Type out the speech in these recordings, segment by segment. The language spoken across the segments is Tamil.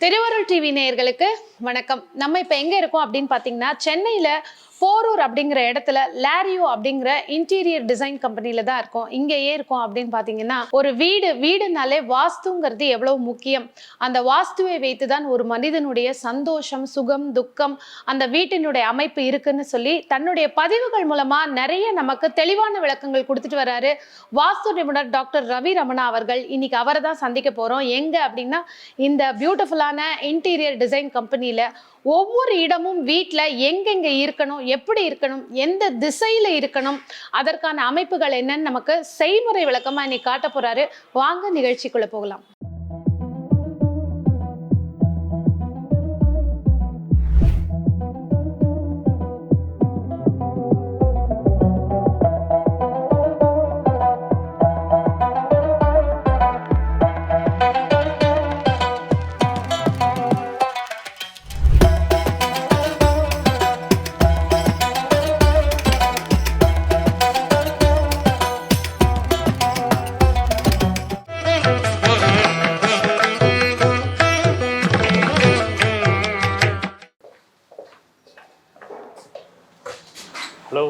திருவருள் டிவி நேயர்களுக்கு வணக்கம். நம்ம இப்போ எங்கே இருக்கோம் அப்படின்னு பார்த்தீங்கன்னா, சென்னையில் போரூர் அப்படிங்கிற இடத்துல லாரியோ அப்படிங்கிற இன்டீரியர் டிசைன் கம்பெனியில் தான் இருக்கோம். இங்கே ஏன் இருக்கோம் அப்படின்னு பார்த்தீங்கன்னா, ஒரு வீடுனாலே வாஸ்துங்கிறது எவ்வளவு முக்கியம். அந்த வாஸ்துவை வைத்து தான் ஒரு மனிதனுடைய சந்தோஷம், சுகம், துக்கம், அந்த வீட்டினுடைய அமைப்பு இருக்குன்னு சொல்லி தன்னுடைய பதிவுகள் மூலமாக நிறைய நமக்கு தெளிவான விளக்கங்கள் கொடுத்துட்டு வராரு வாஸ்து நிபுணர் டாக்டர் ரவி ரமணா அவர்கள். இன்னைக்கு அவரை தான் சந்திக்க போகிறோம். எங்கே அப்படின்னா, இந்த பியூட்டிஃபுல்லான இன்டீரியர் டிசைன் கம்பெனியில் ஒவ்வொரு இடமும் வீட்டில் எங்கெங்கே இருக்கணும், எப்படி இருக்கணும், எந்த திசையில் இருக்கணும், அதற்கான அமைப்புகள் என்னன்னு நமக்கு செய்முறை விளக்கமாக இன்னைக்கு காட்ட போறாரு. வாங்க நிகழ்ச்சிக்குள்ள போகலாம். ஹலோ,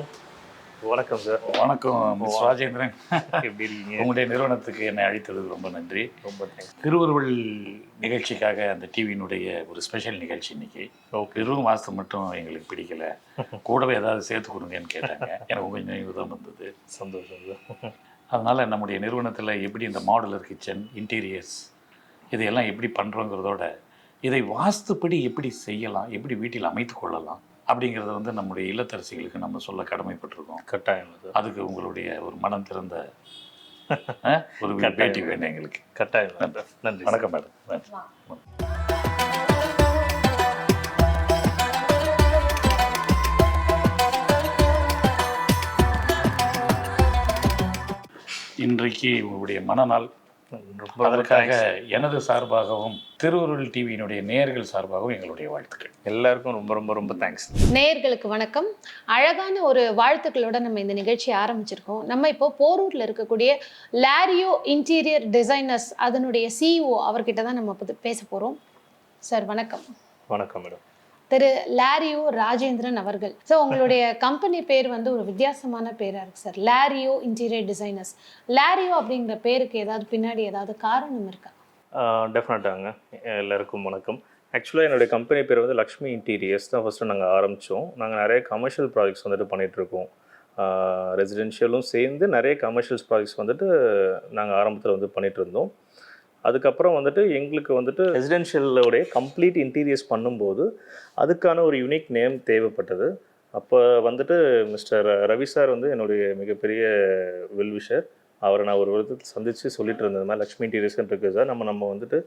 வணக்கம் சார். வணக்கம் மிஸ் ராஜேந்திரன், எப்படி இருக்கீங்க? உங்களுடைய நிறுவனத்துக்கு என்னை அழைத்ததுக்கு ரொம்ப நன்றி. ரொம்ப தேங்க்ஸ். திருவருள் நிகழ்ச்சிக்காக அந்த டிவியினுடைய ஒரு ஸ்பெஷல் நிகழ்ச்சி இன்னைக்கு. வெறும் வாஸ்து மட்டும் எங்களுக்கு பிடிக்கல, கூடவே ஏதாவது சேர்த்து கொடுங்கன்னு கேட்டாங்க. எனக்கு கொஞ்சம் நினைவு தான் வந்தது. சந்தோஷம் சார். அதனால் நம்முடைய நிறுவனத்தில் எப்படி இந்த மாடுலர் கிச்சன், இன்டீரியர்ஸ் இதையெல்லாம் எப்படி பண்ணுறோங்கிறதோட இதை வாஸ்துப்படி எப்படி செய்யலாம், எப்படி வீட்டில் அமைத்து கொள்ளலாம் அப்படிங்கிறத வந்து நம்முடைய இல்லத்தரசிகளுக்கு நம்ம சொல்ல கடமைப்பட்டிருக்கோம். கட்டாயம் சார். அதுக்கு உங்களுடைய ஒரு மனம் திறந்த ஒரு பேட்டி வேணும் எங்களுக்கு. கட்டாயம். நன்றி. வணக்கம் மேடம். நன்றி. இன்றைக்கு உங்களுடைய மனநாள். அதற்காக எனது சார்பாகவும் திருவருள் டிவியினுடைய நேயர்கள் சார்பாகவும் எங்களுடைய வாழ்த்துக்கள். எல்லாருக்கும் ரொம்ப ரொம்ப ரொம்ப தேங்க்ஸ். நேயர்களுக்கு வணக்கம். அழகான ஒரு வாழ்த்துக்களோட நம்ம இந்த நிகழ்ச்சியை ஆரம்பிச்சிருக்கோம். நம்ம இப்போ போரூர்ல இருக்கக்கூடிய லாரியோ இன்டீரியர் டிசைனர்ஸ் அதனுடைய சிஇஓ அவர்கிட்ட தான் நம்ம பேச போறோம். சார் வணக்கம். வணக்கம் மேடம். திரு லாரியோ ராஜேந்திரன் அவர்கள். ஸோ உங்களுடைய கம்பெனி பேர் வந்து ஒரு வித்தியாசமான பேராக இருக்குது சார், லாரியோ இன்டீரியர் டிசைனர்ஸ். லாரியோ அப்படிங்கிற பேருக்கு ஏதாவது பின்னாடி ஏதாவது காரணம் இருக்கா? டெஃபினட்டாங்க. எல்லாருக்கும் வணக்கம். ஆக்சுவலாக என்னுடைய கம்பெனி பேர் வந்து லக்ஷ்மி இன்டீரியர்ஸ் தான் ஃபஸ்ட்டு நாங்கள் ஆரம்பித்தோம். நாங்கள் நிறைய கமர்ஷியல் ப்ராஜெக்ட்ஸ் வந்துட்டு பண்ணிகிட்ருக்கோம். ரெசிடென்ஷியலும் சேர்ந்து நிறைய கமர்ஷியல்ஸ் ப்ராஜெக்ட்ஸ் வந்துட்டு நாங்கள் ஆரம்பத்தில் வந்து பண்ணிகிட்டு இருந்தோம். அதுக்கப்புறம் வந்துட்டு எங்களுக்கு வந்துட்டு ரெசிடென்ஷியலோடைய கம்ப்ளீட் இன்டீரியர்ஸ் பண்ணும்போது அதுக்கான ஒரு யூனிக் நேம் தேவைப்பட்டது. அப்போ வந்துட்டு மிஸ்டர் ரவி சார் வந்து என்னுடைய மிகப்பெரிய வெல்விஷர். அவரை நான் ஒரு விதத்தில் சந்தித்து சொல்லிட்டு இருந்தது மாதிரி லக்ஷ்மி இன்டீரியர்ஸ்ன்னு இருக்குது சார், நம்ம வந்துட்டு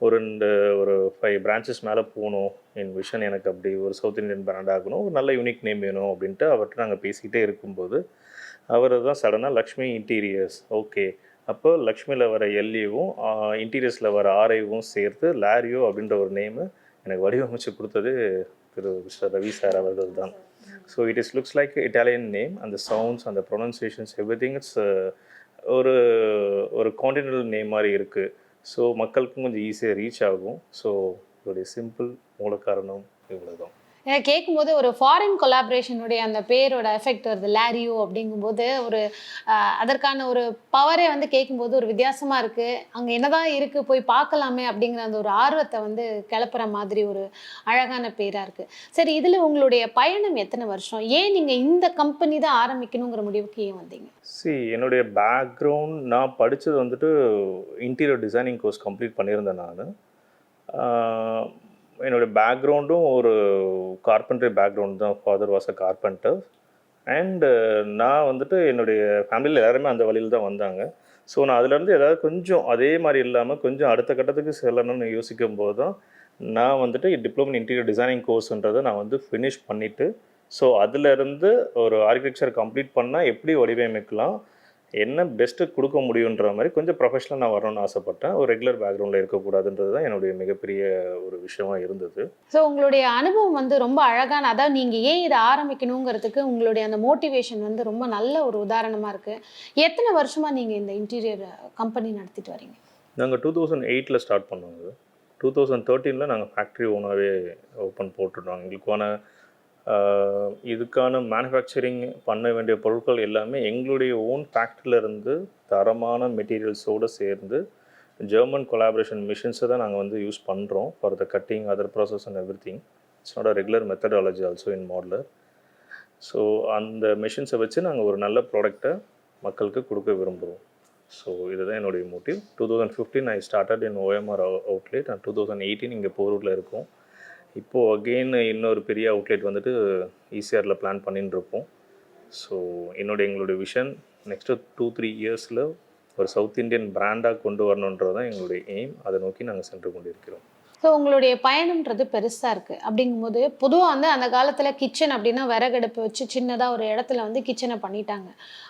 ஒரு 5 பிரான்ச்சஸ் மேலே போகணும், என் விஷன் எனக்கு அப்படி ஒரு சவுத் இந்தியன் பிராண்ட் ஆகணும், ஒரு நல்ல யூனிக் நேம் வேணும் அப்படின்ட்டு அவர்கிட்ட நாங்கள் பேசிக்கிட்டே இருக்கும்போது அவர் தான் சடனாக லக்ஷ்மி இன்டீரியர்ஸ், ஓகே அப்போ லக்ஷ்மியில் வர எல்ஏவும் இன்டீரியர்ஸில் வர ஆர்ஐவும் சேர்த்து லாரியோ அப்படின்ற ஒரு நேமு எனக்கு வடிவமைச்சு கொடுத்தது திரு மிஸ்டர் ரவி சார் அவர்கள் தான். So it is looks like Italian name. அந்த சவுண்ட்ஸ், அந்த ப்ரொனன்சியேஷன்ஸ், எவ்ரிதிங் இட்ஸ் ஒரு கான்டினென்டல் நேம் மாதிரி இருக்குது. ஸோ மக்களுக்கும் கொஞ்சம் ஈஸியாக ரீச் ஆகும். ஸோ இதோடைய சிம்பிள் மூல காரணம் இவ்வளோதான். எனக்கு கேட்கும்போது ஒரு ஃபாரின் கொலாபரேஷனுடைய அந்த பேரோட எஃபெக்ட் வருது லாரியோ அப்படிங்கும்போது. ஒரு அதற்கான ஒரு பவரே வந்து கேட்கும்போது ஒரு வித்தியாசமாக இருக்குது. அங்கே என்னதான் இருக்குது, போய் பார்க்கலாமே அப்படிங்கிற அந்த ஒரு ஆர்வத்தை வந்து கிளப்புற மாதிரி ஒரு அழகான பேராக இருக்குது. சரி, இதில் உங்களுடைய பயணம் எத்தனை வருஷம்? ஏன் நீங்கள் இந்த கம்பெனி தான் ஆரம்பிக்கணுங்கிற முடிவுக்கு ஏன் வந்தீங்க? என்னுடைய பேக்ரவுண்ட், நான் படித்தது வந்துட்டு இன்டீரியர் டிசைனிங் கோர்ஸ் கம்ப்ளீட் பண்ணியிருந்தேன் நான். என்னோடய பேக்ரவுண்டும் ஒரு கார்பெண்டரி பேக்ரவுண்ட் தான். Father was a carpenter. And நான் வந்துட்டு என்னுடைய ஃபேமிலியில் எல்லாருமே அந்த வழியில் தான் வந்தாங்க. ஸோ நான் அதுலேருந்து ஏதாவது கொஞ்சம் அதே மாதிரி இல்லாமல் கொஞ்சம் அடுத்த கட்டத்துக்கு செல்லணும்னு யோசிக்கும் போது தான் நான் வந்துட்டு டிப்ளமோ இன் இன்டீரியர் டிசைனிங் கோர்ஸுன்றதை நான் வந்து ஃபினிஷ் பண்ணிவிட்டு, ஸோ அதிலேருந்து ஒரு ஆர்கிடெக்சர் கம்ப்ளீட் பண்ணால் எப்படி வடிவமைக்கலாம், என்ன பெஸ்ட்டு கொடுக்க முடியுன்ற மாதிரி கொஞ்சம் ப்ரொஃபஷனலாக நான் வரணும்னு ஆசைப்பட்டேன். ஒரு ரெகுலர் பேக்ரவுண்டில் இருக்கக்கூடாதுன்றது தான் என்னுடைய மிகப்பெரிய ஒரு விஷயமா இருந்தது. ஸோ உங்களுடைய அனுபவம் வந்து ரொம்ப அழகான, அதாவது நீங்கள் ஏன் இதை ஆரம்பிக்கணுங்கிறதுக்கு உங்களுடைய அந்த மோட்டிவேஷன் வந்து ரொம்ப நல்ல ஒரு உதாரணமாக இருக்குது. எத்தனை வருஷமாக நீங்கள் இந்த இன்டீரியர் கம்பெனி நடத்திட்டு வரீங்க? நாங்கள் 2008 ஸ்டார்ட் பண்ணோங்க. 2013 நாங்கள் ஃபேக்ட்ரி ஓனாகவே ஓப்பன் போட்டுட்டோம். எங்களுக்கான இதுக்கான மேனுஃபேக்சரிங் பண்ண வேண்டிய பொருட்கள் எல்லாமே எங்களுடைய ஓன் ஃபேக்ட்ரியிலேருந்து தரமான மெட்டீரியல்ஸோடு சேர்ந்து ஜெர்மன் கொலாபரேஷன் மிஷின்ஸை தான் நாங்கள் வந்து யூஸ் பண்ணுறோம் for the cutting other process and everything. It's not a regular methodology also in modular. So அந்த மிஷின்ஸை வச்சு நாங்கள் ஒரு நல்ல ப்ராடக்டை மக்களுக்கு கொடுக்க விரும்புகிறோம். ஸோ இதுதான் என்னுடைய motive. 2015 I started in OMR outlet and 2018 இங்கே போரூரில் இருக்கும். இப்போது அகெயின் இன்னொரு பெரிய அவுட்லெட் வந்துட்டு ஈசிஆரில் பிளான் பண்ணின்னு இருப்போம். ஸோ எங்களுடைய விஷன் நெக்ஸ்ட்டு 2-3 இயர்ஸில் ஒரு சவுத் இண்டியன் பிராண்டாக கொண்டு வரணுன்றது தான் எங்களுடைய எய்ம். அதை நோக்கி நாங்கள் சென்று கொண்டிருக்கிறோம். ஸோ உங்களுடைய பயணம்ன்றது பெருசாக இருக்குது. அப்படிங்கும்போது பொதுவாக வந்து அந்த காலத்தில் கிச்சன் அப்படின்னா விறகடுப்பு வச்சு சின்னதாக ஒரு இடத்துல வந்து கிச்சனை பண்ணிட்டாங்க.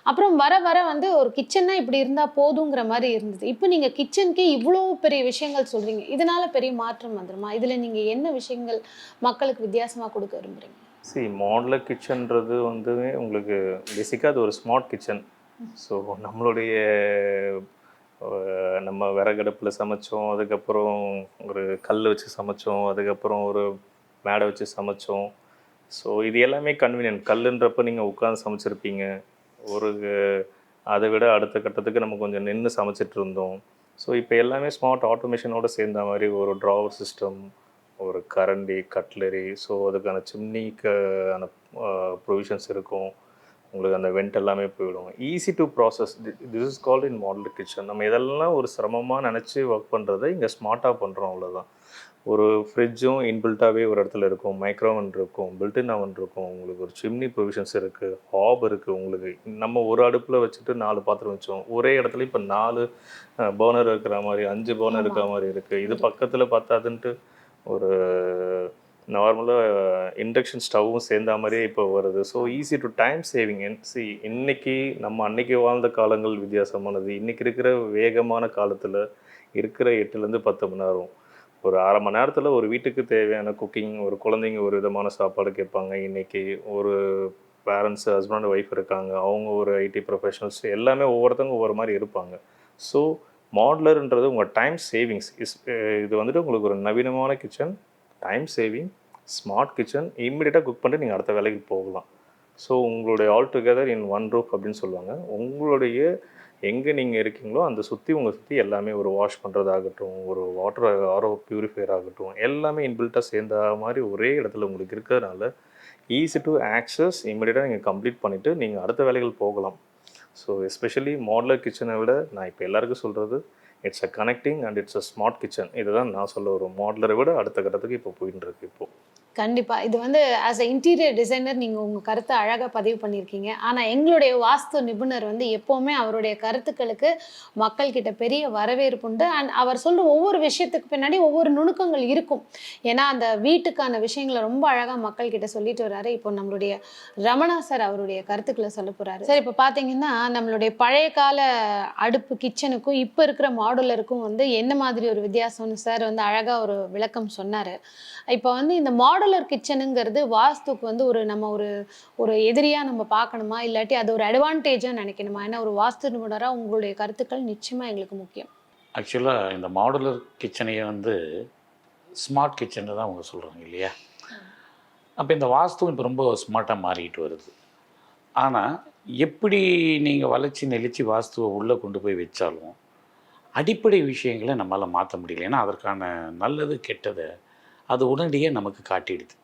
அப்புறம் வர வர வந்து ஒரு கிச்சன்னா இப்படி இருந்தால் போதுங்கிற மாதிரி இருந்தது. இப்போ நீங்கள் கிச்சனுக்கே இவ்வளோ பெரிய விஷயங்கள் சொல்கிறீங்க. இதனால பெரிய மாற்றம் வந்துடுமா? இதில் நீங்கள் என்ன விஷயங்கள் மக்களுக்கு வித்தியாசமாக கொடுக்க விரும்புகிறீங்க? மாடுலர் கிச்சன்றது வந்து உங்களுக்கு பேசிக்காக அது ஒரு ஸ்மார்ட் கிச்சன். ஸோ நம்மளுடைய நம்ம விறகடுப்பில் சமைச்சோம், அதுக்கப்புறம் ஒரு கல் வச்சு சமைச்சோம், அதுக்கப்புறம் ஒரு மேடை வச்சு சமைச்சோம். ஸோ இது எல்லாமே கன்வீனியன்ட். கல்லுன்றப்போ நீங்கள் உட்காந்து சமைச்சிருப்பீங்க. ஒரு அதை விட அடுத்த கட்டத்துக்கு நம்ம கொஞ்சம் நின்று சமைச்சிட்டு இருந்தோம். ஸோ இப்போ எல்லாமே ஸ்மார்ட் ஆட்டோமேஷனோடு சேர்ந்த மாதிரி ஒரு ட்ராவர் சிஸ்டம், ஒரு கரண்டி, கட்லரி, ஸோ அதுக்கான சிம்னிக்கான ப்ரொவிஷன்ஸ் இருக்கும். உங்களுக்கு அந்த வெண்ட் எல்லாமே போயிடும். Easy to process. This is called in modeller kitchen. நம்ம இதெல்லாம் ஒரு சிரமமாக நினச்சி ஒர்க் பண்ணுறதை இங்கே ஸ்மார்ட்டாக பண்ணுறோம், அவ்வளோதான். ஒரு ஃப்ரிட்ஜும் இன்பில்ட்டாகவே ஒரு இடத்துல இருக்கும், மைக்ரோவன் இருக்கும், பில்டின் அவன் இருக்கும், உங்களுக்கு ஒரு சிம்னி ப்ரொவிஷன்ஸ் இருக்குது, ஹாப் இருக்குது. உங்களுக்கு நம்ம ஒரு அடுப்பில் வச்சுட்டு 4 பாத்திரம் வச்சோம், ஒரே இடத்துல இப்போ 4 பர்னர் இருக்கிற மாதிரி, 5 பர்னர் இருக்கிற மாதிரி இருக்குது. இது பக்கத்தில் பார்த்தாதுன்ட்டு ஒரு நார்மலாக இண்டக்ஷன் ஸ்டவ்வும் சேர்ந்த மாதிரியே இப்போ வருது. So easy to time saving. இன்னைக்கு நம்ம அன்னைக்கு வாழ்ந்த காலங்கள் வித்தியாசமானது. இன்றைக்கி இருக்கிற வேகமான காலத்தில் இருக்கிற 8லேருந்து 10 மணி நேரம், ஒரு 1/2 மணி நேரத்தில் ஒரு வீட்டுக்கு தேவையான குக்கிங், ஒரு குழந்தைங்க ஒரு விதமான சாப்பாடு கேட்பாங்க. இன்றைக்கி ஒரு பேரண்ட்ஸ், ஹஸ்பண்ட் அண்ட் ஒய்ஃப் இருக்காங்க, அவங்க ஒரு ஐடி ப்ரொஃபஷனல்ஸ், எல்லாமே ஒவ்வொருத்தவங்க ஒவ்வொரு மாதிரி இருப்பாங்க. ஸோ மாடுலர்ன்றது உங்கள் டைம் சேவிங்ஸ் இது வந்துட்டு உங்களுக்கு ஒரு நவீனமான kitchen, time saving, smart kitchen, இம்மிடியட்டாக குக் பண்ணிட்டு நீங்கள் அடுத்த வேலைக்கு போகலாம். ஸோ உங்களுடைய all together in one roof அப்படின்னு சொல்லுவாங்க. உங்களுடைய எங்கே நீங்கள் இருக்கீங்களோ அந்த உங்களை சுற்றி எல்லாமே ஒரு வாஷ் பண்ணுறதாகட்டும், ஒரு வாட்டர் ஆரோ பியூரிஃபையர் ஆகட்டும், எல்லாமே இன்பில்ட்டாக சேர்ந்த மாதிரி ஒரே இடத்துல உங்களுக்கு இருக்கிறதுனால ஈஸி டு ஆக்சஸ். இம்மிடியட்டாக நீங்கள் கம்ப்ளீட் பண்ணிவிட்டு நீங்கள் அடுத்த வேலைகள் போகலாம். ஸோ எஸ்பெஷலி மாடுலர் கிச்சனை விட நான் இப்போ எல்லாருக்கும் சொல்கிறது, it's a connecting and it's a smart kitchen. இதுதான் நான் சொல்ல வரும். மாடுலரை விட அடுத்த கட்டத்துக்கு இப்போ போயின்னு இருக்கு. இப்போது கண்டிப்பாக இது வந்து ஆஸ் அ இன்டீரியர் டிசைனர் நீங்கள் உங்கள் கருத்தை அழகாக பதிவு பண்ணியிருக்கீங்க. ஆனால் எங்களுடைய வாஸ்து நிபுணர் வந்து எப்போவுமே அவருடைய கருத்துக்களுக்கு மக்கள்கிட்ட பெரிய வரவேற்பு உண்டு. அண்ட் அவர் சொல்கிற ஒவ்வொரு விஷயத்துக்கு பின்னாடி ஒவ்வொரு நுணுக்கங்கள் இருக்கும். ஏன்னா அந்த வீட்டுக்கான விஷயங்களை ரொம்ப அழகாக மக்கள்கிட்ட சொல்லிட்டு வர்றாரு. இப்போ நம்மளுடைய ரமணா சார் அவருடைய கருத்துக்களை சொல்ல போகிறாரு. சார், இப்போ பார்த்தீங்கன்னா நம்மளுடைய பழைய கால அடுப்பு கிச்சனுக்கும் இப்போ இருக்கிற மாடுலருக்கும் வந்து என்ன மாதிரி ஒரு வித்தியாசம்னு சார் வந்து அழகாக ஒரு விளக்கம் சொன்னார். இப்போ வந்து இந்த மாடுலர் கிச்சனுங்கிறது வாஸ்துக்கு வந்து நம்ம ஒரு எதிரியாக நம்ம பார்க்கணுமா, இல்லாட்டி அது ஒரு அட்வான்டேஜாக நினைக்கணுமா? ஏன்னா ஒரு வாஸ்து நிபுணராக உங்களுடைய கருத்துக்கள் நிச்சயமாக எங்களுக்கு முக்கியம். ஆக்சுவலாக இந்த மாடுலர் கிச்சனையை வந்து ஸ்மார்ட் கிச்சன் தான் அவங்க சொல்கிறாங்க இல்லையா? அப்போ இந்த வாஸ்துவும் இப்போ ரொம்ப ஸ்மார்ட்டாக மாறிக்கிட்டு வருது. ஆனால் எப்படி நீங்கள் வளைச்சி நெளிச்சு வாஸ்துவை உள்ளே கொண்டு போய் வச்சாலும் அடிப்படை விஷயங்களை நம்மளால் மாற்ற முடியல. ஏன்னா அதற்கான நல்லது கெட்டதை அது உடனடியே நமக்கு காட்டிடுது.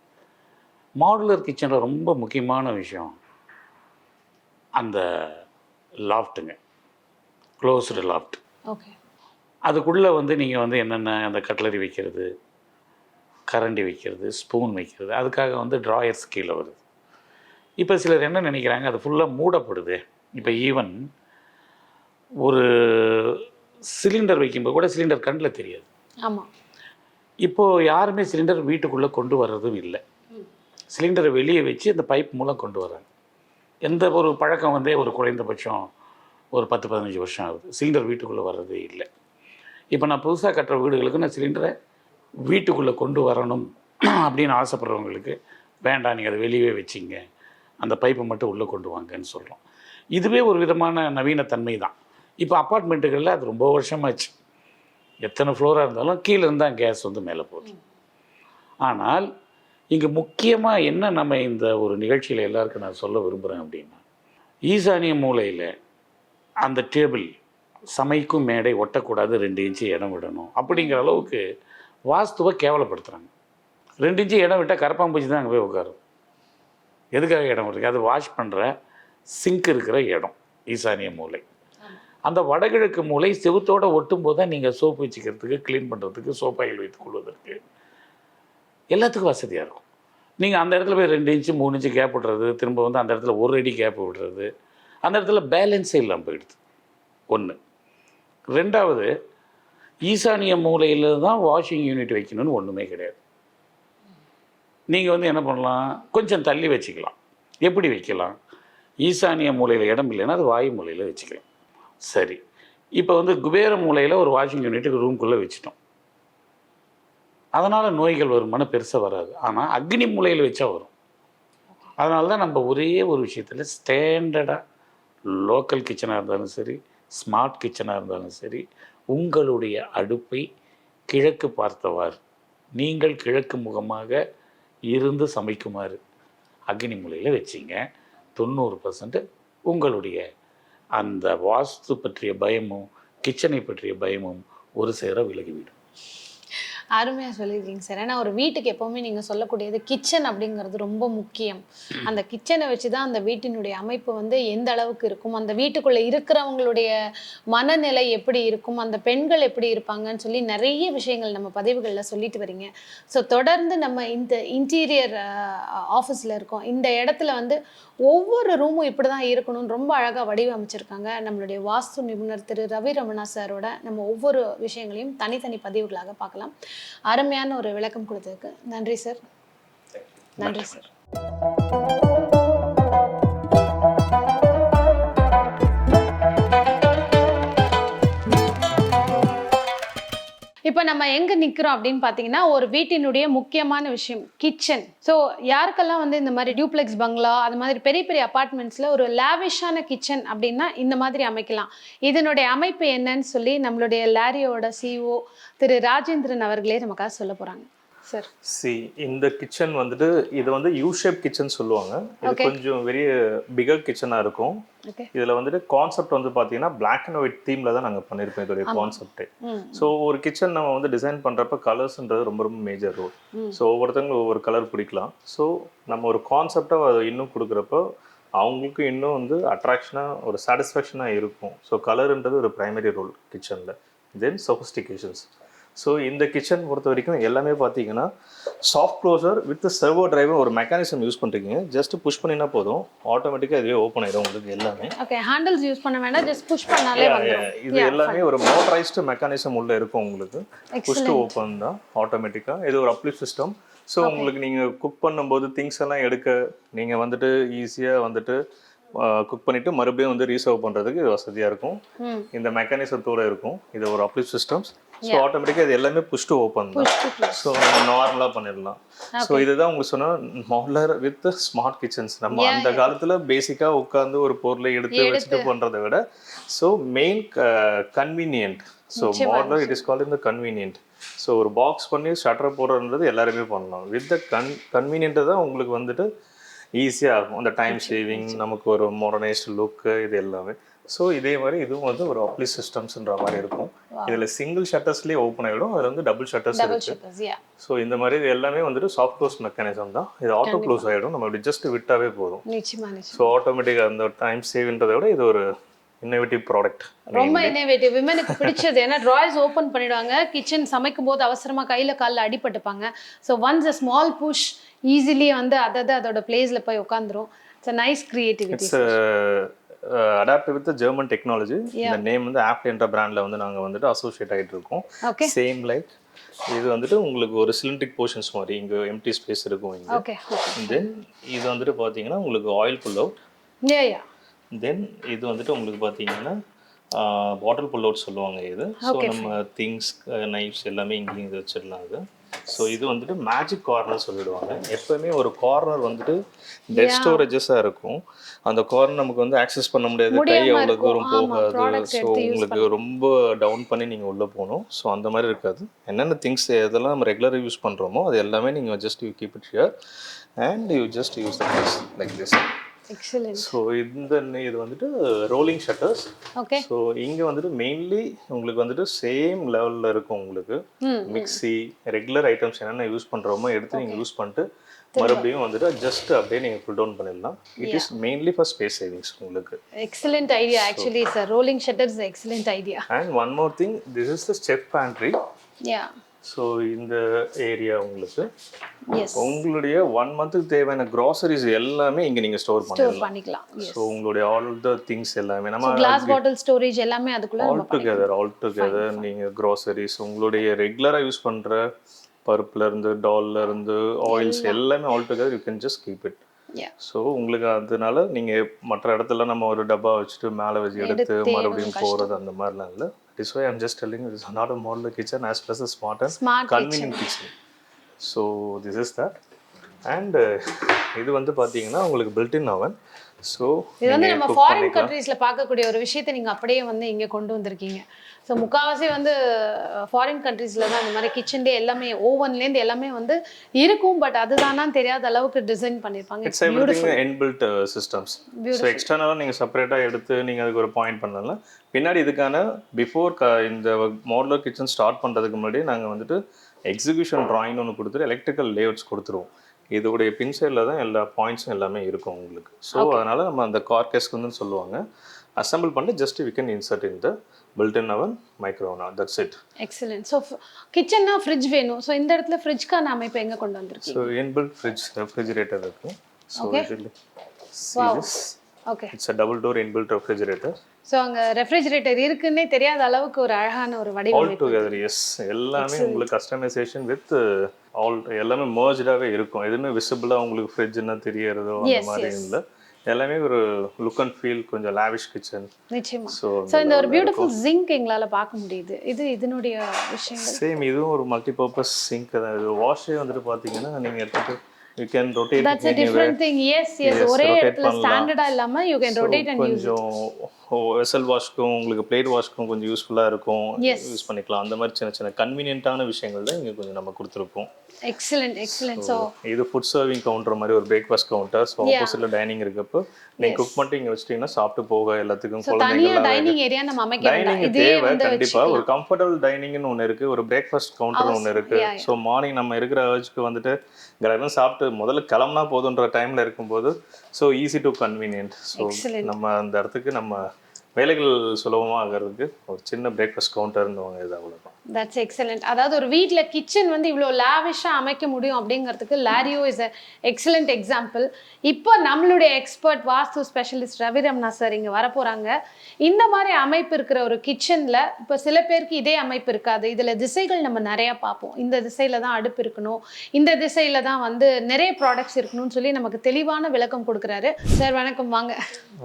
மாடுலர் கிச்சனில் ரொம்ப முக்கியமான விஷயம் அந்த லாஃப்ட்டுங்க, க்ளோஸ்டு லாஃப்ட். ஓகே. அதுக்குள்ளே வந்து நீங்கள் வந்து என்னென்ன அந்த கட்லரி வைக்கிறது, கரண்டி வைக்கிறது, ஸ்பூன் வைக்கிறது, அதுக்காக வந்து ட்ராயர்ஸ் கீழே வருது. இப்போ சிலர் என்ன நினைக்கிறாங்க, அது ஃபுல்லாக மூடப்படுது. இப்போ ஈவன் ஒரு சிலிண்டர் வைக்கும்போது கூட சிலிண்டர் கண்ணில் தெரியாது. ஆமாம். இப்போது யாருமே சிலிண்டர் வீட்டுக்குள்ளே கொண்டு வர்றதும் இல்லை. சிலிண்டரை வெளியே வச்சு அந்த பைப் மூலம் கொண்டு வர்றாங்க. எந்த ஒரு பழக்கம் வந்து ஒரு குறைந்தபட்சம் ஒரு 10-15 வருஷம் ஆகுது. சிலிண்டர் வீட்டுக்குள்ளே வர்றதே இல்லை. இப்போ நான் புதுசாக கட்டுற வீடுகளுக்கு நான் சிலிண்டரை வீட்டுக்குள்ளே கொண்டு வரணும் அப்படின்னு ஆசைப்படுறவங்களுக்கு வேண்டாம், நீங்கள் அதை வெளியே வச்சிங்க, அந்த பைப்பை மட்டும் உள்ளே கொண்டு வாங்கன்னு சொல்கிறோம். இதுவே ஒரு விதமான நவீனத்தன்மை தான். இப்போ அப்பார்ட்மெண்ட்டுகளில் அது ரொம்ப வருஷமாச்சு. எத்தனை ஃப்ளோராக இருந்தாலும் கீழே இருந்தால் கேஸ் வந்து மேலே போகுது. ஆனால் இங்கே முக்கியமாக என்ன நம்ம இந்த ஒரு நிகழ்ச்சியில் எல்லாருக்கும் நான் சொல்ல விரும்புகிறேன் அப்படின்னா, ஈசானிய மூலையில் அந்த டேபிள் சமைக்கும் மேடை ஒட்டக்கூடாது, 2 இன்ச்சு இடம் விடணும் அப்படிங்கிற அளவுக்கு வாஸ்துவை கேவலப்படுத்துகிறாங்க. 2 இன்ச்சு இடம் விட்டால் கரப்பாம்பூச்சி தான் அங்கே போய் உட்காரும். எதுக்காக இடம் விடுறது? அது வாஷ் பண்ணுற சிங்க் இருக்கிற இடம் ஈசானிய மூலை. அந்த வடகிழக்கு மூலை செவுத்தோடு ஒட்டும் போது தான் நீங்கள் சோப்பு வச்சுக்கிறதுக்கு, க்ளீன் பண்ணுறதுக்கு, சோப் ஆயில் வைத்துக் கொள்வதற்கு எல்லாத்துக்கும் வசதியாக இருக்கும். நீங்கள் அந்த இடத்துல போய் 2 இன்ச்சு 3 இன்ச்சு கேப் விடுறது, திரும்ப வந்து அந்த இடத்துல 1 அடி கேப் விடுறது, அந்த இடத்துல பேலன்ஸே இல்லாமல் போயிடுது. 1. 2வது, ஈசானிய மூலையில் தான் வாஷிங் யூனிட் வைக்கணும்னு ஒன்றுமே கிடையாது. நீங்கள் வந்து என்ன பண்ணலாம், கொஞ்சம் தள்ளி வச்சுக்கலாம். எப்படி வைக்கலாம்? ஈசானிய மூலையில் இடம் இல்லைன்னா அது வாயு மூலையில் வச்சுக்கலாம். சரி, இப்போ வந்து குபேர மூலையில் ஒரு வாஷிங் யூனிட்டுக்கு ரூம்குள்ளே வச்சுட்டோம். அதனால் நோய்கள் வருமானம் பெருசாக வராது. ஆனால் அக்னி மூலையில் வச்சா வரும். அதனால தான் நம்ம ஒரே ஒரு விஷயத்தில் ஸ்டாண்டர்டாக லோக்கல் கிச்சனாக இருந்தாலும் சரி, ஸ்மார்ட் கிச்சனாக இருந்தாலும் சரி, உங்களுடைய அடுப்பை கிழக்கு பார்த்தவாறு, நீங்கள் கிழக்கு முகமாக இருந்து சமைக்குமாறு அக்னி மூலையில் வச்சிங்க. 90% உங்களுடைய அந்த வாஸ்து பற்றிய பயமும் கிச்சனை பற்றிய பயமும் ஒரு சேர விலகிவிடும். அருமையாக சொல்லியிருக்கீங்க சார். ஏன்னா ஒரு வீட்டுக்கு எப்போவுமே நீங்கள் சொல்லக்கூடியது கிச்சன் அப்படிங்கிறது ரொம்ப முக்கியம். அந்த கிச்சனை வச்சு தான் அந்த வீட்டினுடைய அமைப்பு வந்து எந்த அளவுக்கு இருக்கும், அந்த வீட்டுக்குள்ளே இருக்கிறவங்களுடைய மனநிலை எப்படி இருக்கும், அந்த பெண்கள் எப்படி இருப்பாங்கன்னு சொல்லி நிறைய விஷயங்கள் நம்ம பதிவுகளில் சொல்லிட்டு வரீங்க. ஸோ தொடர்ந்து நம்ம இந்த இன்டீரியர் ஆஃபீஸில் இருக்கோம். இந்த இடத்துல வந்து ஒவ்வொரு ரூமும் இப்படி தான் இருக்கணும்னு ரொம்ப அழகாக வடிவமைச்சிருக்காங்க. நம்மளுடைய வாஸ்து நிபுணர் திரு ரவி ரமணா சாரோட நம்ம ஒவ்வொரு விஷயங்களையும் தனித்தனி பதிவுகளாக பார்க்கலாம். அருமையான ஒரு விளக்கம் கொடுத்ததுக்கு நன்றி சார். நன்றி சார். இப்போ நம்ம எங்கே நிற்கிறோம் அப்படின்னு பார்த்தீங்கன்னா, ஒரு வீட்டினுடைய முக்கியமான விஷயம் கிச்சன். ஸோ யாருக்கெல்லாம் வந்து இந்த மாதிரி டியூப்ளெக்ஸ் பங்களா, அது மாதிரி பெரிய பெரிய அப்பார்ட்மெண்ட்ஸில் ஒரு லேவிஷான கிச்சன் அப்படின்னா இந்த மாதிரி அமைக்கலாம். இதனுடைய அமைப்பு என்னன்னு சொல்லி நம்மளுடைய லாரியோட சிஇஓ திரு ராஜேந்திரன் அவர்களே நமக்காக சொல்ல போகிறாங்க சார். இந்த கிச்சன் வந்துட்டு இது வந்து யூ ஷேப் கிச்சன் சொல்லுவாங்க. இது கொஞ்சம் பெரிய பிகர் கிச்சனாக இருக்கும். இதில் வந்துட்டு கான்செப்ட் வந்து பார்த்தீங்கன்னா பிளாக் அண்ட் ஒயிட் தீமில் தான் நாங்கள் பண்ணியிருப்போம் இதோடைய கான்செப்டே. ஸோ ஒரு கிச்சன் நம்ம வந்து டிசைன் பண்ணுறப்ப கலர்ஸ்ன்றது ரொம்ப ரொம்ப மேஜர் ரோல். ஸோ ஒவ்வொருத்தங்களும் ஒவ்வொரு கலர் பிடிக்கலாம். ஸோ நம்ம ஒரு கான்செப்டாக அதை இன்னும் கொடுக்குறப்போ அவங்களுக்கு இன்னும் வந்து அட்ராக்ஷனாக ஒரு சாட்டிஸ்ஃபேக்ஷனாக இருக்கும். ஸோ கலருன்றது ஒரு ப்ரைமரி ரோல் கிச்சனில். தென் சொஃபிஸ்டிகேஷன்ஸ். ஸோ இந்த கிச்சன் பொறுத்த வரைக்கும் எல்லாமே பார்த்தீங்கன்னா soft closer with servo driver ஒரு மெக்கானிசம் யூஸ் பண்ணுறீங்க. ஜஸ்ட் புஷ் பண்ணினா போதும், ஆட்டோமேட்டிக்காக இதுவே ஓப்பன் ஆயிடும் உங்களுக்கு எல்லாமே. ஓகே, ஹேண்டில்ஸ் யூஸ் பண்ண வேண்டாம், ஜஸ்ட் புஷ் பண்ணாலே வந்துரும். இது எல்லாமே ஒரு மோட்டரைஸ்டு மெக்கானிசம் உள்ள இருக்கும் உங்களுக்கு. புஷ் டு ஓப்பன் தான் ஆட்டோமேட்டிக்காக. இது ஒரு அப்லிஃப்ட் சிஸ்டம். ஸோ உங்களுக்கு நீங்கள் குக் பண்ணும்போது திங்ஸ் எல்லாம் எடுக்க நீங்கள் வந்துட்டு ஈஸியாக வந்துட்டு குக் பண்ணிவிட்டு மறுபடியும் வந்து ரீசர்வ் பண்ணுறதுக்கு இது வசதியாக இருக்கும். இந்த மெக்கானிசத்தோடு இருக்கும். இது ஒரு அப்லிஃப்ட் சிஸ்டம்ஸ். ஸோ ஆட்டோமேட்டிக்காக இது எல்லாமே புஷ் டு ஓப்பன் தான். ஸோ நம்ம நார்மலாக பண்ணிடலாம். ஸோ இதுதான் உங்களுக்கு சொன்னால் மாடுலர் வித் ஸ்மார்ட் கிச்சன்ஸ். நம்ம அந்த காலத்தில் பேசிக்காக உட்காந்து ஒரு பொருளை எடுத்து வச்சுட்டு பண்ணுறதை விட so main convenient. So modular it is called இந்த கன்வீனியன்ட். ஸோ ஒரு பாக்ஸ் பண்ணி ஷட்டர் போடுறதுன்றது எல்லாருமே பண்ணலாம். வித் த கன்வீனியன்ட்டு தான் உங்களுக்கு வந்துட்டு ஈஸியாக இருக்கும். அந்த டைம் சேவிங், நமக்கு ஒரு மாடர்னைஸ்டு லுக்கு, இது எல்லாமே. ஸோ இதே மாதிரி இதுவும் வந்து ஒரு அப்ளி சிஸ்டம்ஸ்ன்ற மாதிரி இருக்கும். இதில் சிங்கிள் ஷட்டர்ஸ்லேயே ஓப்பன் ஆகிடும். அதில் வந்து டபுள் ஷட்டர்ஸ் இருக்குது. ஸோ இந்த மாதிரி இது எல்லாமே வந்துட்டு சாஃப்ட் க்ளோஸ் மெக்கானிசம் தான். இது ஆட்டோ க்ளோஸ் ஆகிடும். நம்ம இப்படி ஜஸ்ட் விட்டாவே போதும். ஸோ ஆட்டோமேட்டிக்காக அந்த டைம் சேவ்ன்றதை விட இது ஒரு இன்னோவேட்டிவ் ப்ராடக்ட். ரொம்ப இன்னோவேட்டிவ். விமனுக்கு பிடிச்சது ஏன்னா ட்ராயர்ஸ் ஓப்பன் பண்ணிடுவாங்க. கிச்சன் சமைக்கும் போது அவசரமாக கையில் காலில் அடிபட்டுப்பாங்க. So once a small push easily வந்து அதோட பிளேஸில் போய் உட்காந்துரும். It's a nice creativity. Adapt with German technology. இந்த நேம் வந்து ஆப்ட் என்ற பிராண்டில் வந்து நாங்கள் வந்துட்டு அசோசியேட் ஆகிட்டு இருக்கோம். சேம் லைக் இது வந்துட்டு உங்களுக்கு ஒரு சிலிண்ட்ரிக் போர்ஷன்ஸ் மாதிரி இங்கே எம்டி ஸ்பேஸ் இருக்கும் இங்கே. தென் இது வந்துட்டு பார்த்தீங்கன்னா உங்களுக்கு ஆயில் புல் அவுட். தென் இது வந்துட்டு உங்களுக்கு பார்த்தீங்கன்னா பாட்டில் புல் அவுட் சொல்லுவாங்க இது. ஸோ நம்ம திங்ஸ் நைஃப்ஸ் எல்லாமே இங்கேயும் இது வச்சிடலாம். இது ஸோ இது வந்துட்டு மேஜிக் கார்னர் சொல்லிடுவாங்க. எப்பவுமே ஒரு கார்னர் வந்துட்டு டெட் ஸ்டோரேஜஸாக இருக்கும். அந்த கார்னர் நமக்கு வந்து ஆக்சஸ் பண்ண முடியாது, கை அவ்வளோ தூரம் போகாது. ஸோ உங்களுக்கு ரொம்ப டவுன் பண்ணி நீங்கள் உள்ளே போகணும். ஸோ அந்த மாதிரி இருக்காது. என்னென்ன திங்ஸ் எதெல்லாம் நம்ம ரெகுலராக யூஸ் பண்ணுறோமோ அது எல்லாமே நீங்கள் just you keep it here and you just use the things like this. Excellent. So இது வந்துட்டு ரோலிங் ஷட்டர்ஸ். ஓகே. ஸோ இங்கே வந்துட்டு மெயின்லி உங்களுக்கு வந்துட்டு சேம் லெவலில் இருக்கும். உங்களுக்கு மிக்ஸி ரெகுலர் ஐட்டம்ஸ் என்னென்ன யூஸ் பண்ணுறோமோ எடுத்து நீங்கள் யூஸ் பண்ணிட்டு மறுபடியும் வந்துட்டு ஜஸ்ட் அப்படியே நீங்கள் புல் டவுன் பண்ணிடலாம். It is mainly for space savings உங்களுக்கு. Excellent idea actually sir. Rolling shutters excellent idea. And one more thing, this is the chef pantry. Yeah. So இந்த ஏரியா உங்களுக்கு எஸ். உங்களுடைய 1 மந்த்துக்கு தேவையான க்ராசரிஸ் எல்லாமே இங்கே நீங்கள் ஸ்டோர் பண்ணிக்கலாம். ஸோ உங்களுடைய ஆல் த திங்ஸ் எல்லாமே நம்ம கிளாஸ் பாட்டில் ஸ்டோரேஜ் எல்லாமே அதுக்குள்ள ஆல் டுகெதர் நீங்கள் க்ராசரிஸ் உங்களுடைய ரெகுலராக யூஸ் பண்ணுற பருப்புல இருந்து டால்ல இருந்து ஆயில்ஸ் எல்லாமே all together you can just keep it. So உங்களுக்கு அதனால நீங்கள் மற்ற இடத்துல நம்ம ஒரு டப்பா வச்சுட்டு மேலே வச்சு எடுத்து மறுபடியும் போகிறது அந்த மாதிரிலாம் இல்லை. This way I'm just telling you, this is not a modular kitchen as plus a smart and convenient kitchen. So this is that. And இது வந்து பார்த்தீங்கன்னா உங்களுக்கு built-in oven. ஸோ இது வந்து நம்ம ஃபாரின் கண்ட்ரீஸில் பார்க்கக்கூடிய ஒரு விஷயத்தை நீங்கள் அப்படியே வந்து இங்கே கொண்டு வந்திருக்கீங்க. ஸோ முக்கால்வாசி வந்து ஃபாரின் கண்ட்ரீஸில் தான் இந்த மாதிரி கிச்சன்லேயே எல்லாமே ஓவன்லேருந்து எல்லாமே வந்து இருக்கும். பட் அதுதானான்னு தெரியாத அளவுக்கு டிசைன் பண்ணியிருப்பாங்க. It's everything inbuilt systems. So எக்ஸ்டர்னலாக நீங்கள் செப்பரேட்டாக எடுத்து நீங்கள் அதுக்கு ஒரு பாயிண்ட் பண்ணலாம். பின்னாடி இதுக்கான பிஃபோர் இந்த மாடுலர் கிச்சன் ஸ்டார்ட் பண்ணுறதுக்கு முன்னாடி நாங்கள் வந்துட்டு எக்ஸிக்யூஷன் ட்ராயிங் ஒன்று கொடுத்துட்டு எலக்ட்ரிக்கல் லேஅவுட்ஸ் கொடுத்துருவோம். இதோடைய பின்சைடில் தான் எல்லா பாயிண்ட்ஸும் எல்லாமே இருக்கும் உங்களுக்கு. ஸோ அதனால் நம்ம அந்த கார்கெஸ்க்கு வந்து சொல்லுவாங்க அசம்பிள் பண்ணிட்டு just we can insert in the built-in oven, micro oven, that's it. Excellent. So kitchen na fridge வேணும். So இந்த இடத்துல fridge-கான அமைப்பு எங்க கொண்டு வந்திருக்கீங்க? So inbuilt fridge refrigerator இருக்கு. So okay. Wow. Okay. It's a double door inbuilt refrigerator. So அங்க ரெஃப்ரிஜரேட்டர் இருக்குன்னே தெரியாத அளவுக்கு ஒரு அழகான ஒரு வடிவமைப்பு. All together, yes. எல்லாமே உங்களுக்கு customization with all எல்லாமே merged-ஆவே இருக்கும். எதுவுமே விசிபிளா உங்களுக்கு ஃப்ரிட்ஜ்னா தெரியறதோ அந்த மாதிரி இல்ல. எல்லாமே ஒரு லுக் அண்ட் ஃபீல் கொஞ்சம் லாவிஷ் கிச்சன். நிச்சயமா. சோ இந்த ஒரு பியூட்டிஃபுல் சிங்க் எங்களால பார்க்க முடியுது. இதனுடைய விஷயங்கள் சேம் இதுவும் ஒரு மல்டி பர்பஸ் சிங்க் தான். இது வாஷே வந்துட்டு பாத்தீங்கன்னா நீங்க எடுத்துட்டு you can rotate. That's a different thing. Yes. ஒரே இடத்துல ஸ்டாண்டர்டா இல்லாம you can rotate and use it. கொஞ்சம் வெசல் வாஷ்க்கும் உங்களுக்கு பிளேட் வாஷ்க்கும் கொஞ்சம் யூஸ்ஃபுல்லா இருக்கும். யூஸ் பண்ணிக்கலாம். அந்த மாதிரி சின்ன சின்ன கன்வீனியன்ட்டான விஷயங்கள் தான் இங்க கொஞ்சம் நம்ம கொடுத்துருக்கோம். எக்ஸலென்ட். சோ இது ஃபுட் சர்விங் கவுண்டர் மாதிரி ஒரு பிரேக்ஃபாஸ்ட் கவுண்டர். ஸோ ஆப்போசிட்ல டைனிங் இருக்கப்போ நீங்க குக் பண்ணிட்டு இங்க வச்சிட்டீங்கன்னா சாப்பிட்டு போக எல்லாத்துக்கும் தனியா டைனிங் ஏரியா நம்ம அமைக்க வேண்டாம். இதே வந்து கண்டிப்பா ஒரு கம்ஃபர்டபிள் டைனிங்னு ஒன்று இருக்கு, ஒரு பிரேக்ஃபாஸ்ட் கவுண்டர் ஒன்று இருக்கு. ஸோ மார்னிங் நம்ம இருக்கிற ஏர்ஜ்க்கு வந்துட்டு கடகடன் சாப்பிட்டு முதல்ல கிளம்புனா போதுன்ற டைம்ல இருக்கும்போது so easy to convenient. So நம்ம அந்த இடத்துக்கு நம்ம வேலைகள் சுலபமாக ஆகிறதுக்கு ஒரு சின்ன பிரேக்ஃபாஸ்ட் கவுண்டர்னுவாங்க. இது அவ்வளோதான். That's excellent. அதாவது ஒரு வீட்டில் கிச்சன் வந்து இவ்வளோ லாவிஷாக அமைக்க முடியும் அப்படிங்கிறதுக்கு லாரியோ இஸ் அ எக்ஸலண்ட் எக்ஸாம்பிள். இப்போ நம்மளுடைய எக்ஸ்பர்ட் வாஸ்து ஸ்பெஷலிஸ்ட் ரவிரமணா சார் இங்கே வரப்போகிறாங்க. இந்த மாதிரி அமைப்பு இருக்கிற ஒரு கிச்சனில் இப்போ சில பேருக்கு இதே அமைப்பு இருக்காது. இதில் திசைகள் நம்ம நிறையா பார்ப்போம். இந்த திசையில் தான் அடுப்பு இருக்கணும், இந்த திசையில் தான் வந்து நிறைய ப்ராடக்ட்ஸ் இருக்கணும்னு சொல்லி நமக்கு தெளிவான விளக்கம் கொடுக்குறாரு. சார் வணக்கம். வாங்க.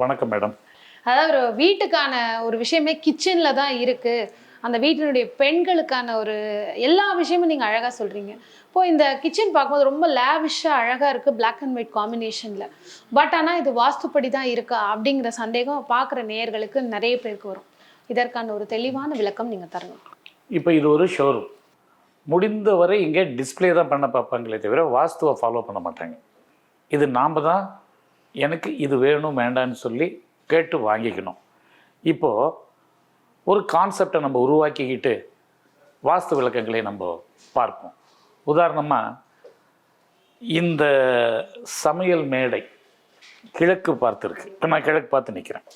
வணக்கம் மேடம். அதாவது ஒரு வீட்டுக்கான ஒரு விஷயமே கிச்சனில் தான் இருக்குது. அந்த வீட்டினுடைய பெண்களுக்கான ஒரு எல்லா விஷயமும் நீங்கள் அழகாக சொல்கிறீங்க. இப்போது இந்த கிச்சன் பார்க்கும்போது ரொம்ப லேவிஷாக அழகாக இருக்குது, பிளாக் அண்ட் ஒயிட் காம்பினேஷனில். பட் ஆனால் இது வாஸ்துப்படி தான் இருக்கா அப்படிங்கிற சந்தேகம் பார்க்குற நேயர்களுக்கு நிறைய பேருக்கு வரும். இதற்கான ஒரு தெளிவான விளக்கம் நீங்கள் தரணும். இப்போ இது ஒரு ஷோரூம். முடிந்தவரை இங்கே டிஸ்பிளே தான் பண்ண பார்ப்பாங்களே தவிர வாஸ்துவை ஃபாலோ பண்ண மாட்டாங்க. இது நாம் தான் எனக்கு இது வேணும் வேண்டான்னு சொல்லி கேட்டு வாங்கிக்கணும். இப்போது ஒரு கான்செப்டை நம்ம உருவாக்கிக்கிட்டு வாஸ்து விளக்கங்களை நம்ம பார்ப்போம். உதாரணமாக இந்த சமையல் மேடை கிழக்கு பார்த்துருக்கு. இப்போ நான் கிழக்கு பார்த்து நிற்கிறேன்.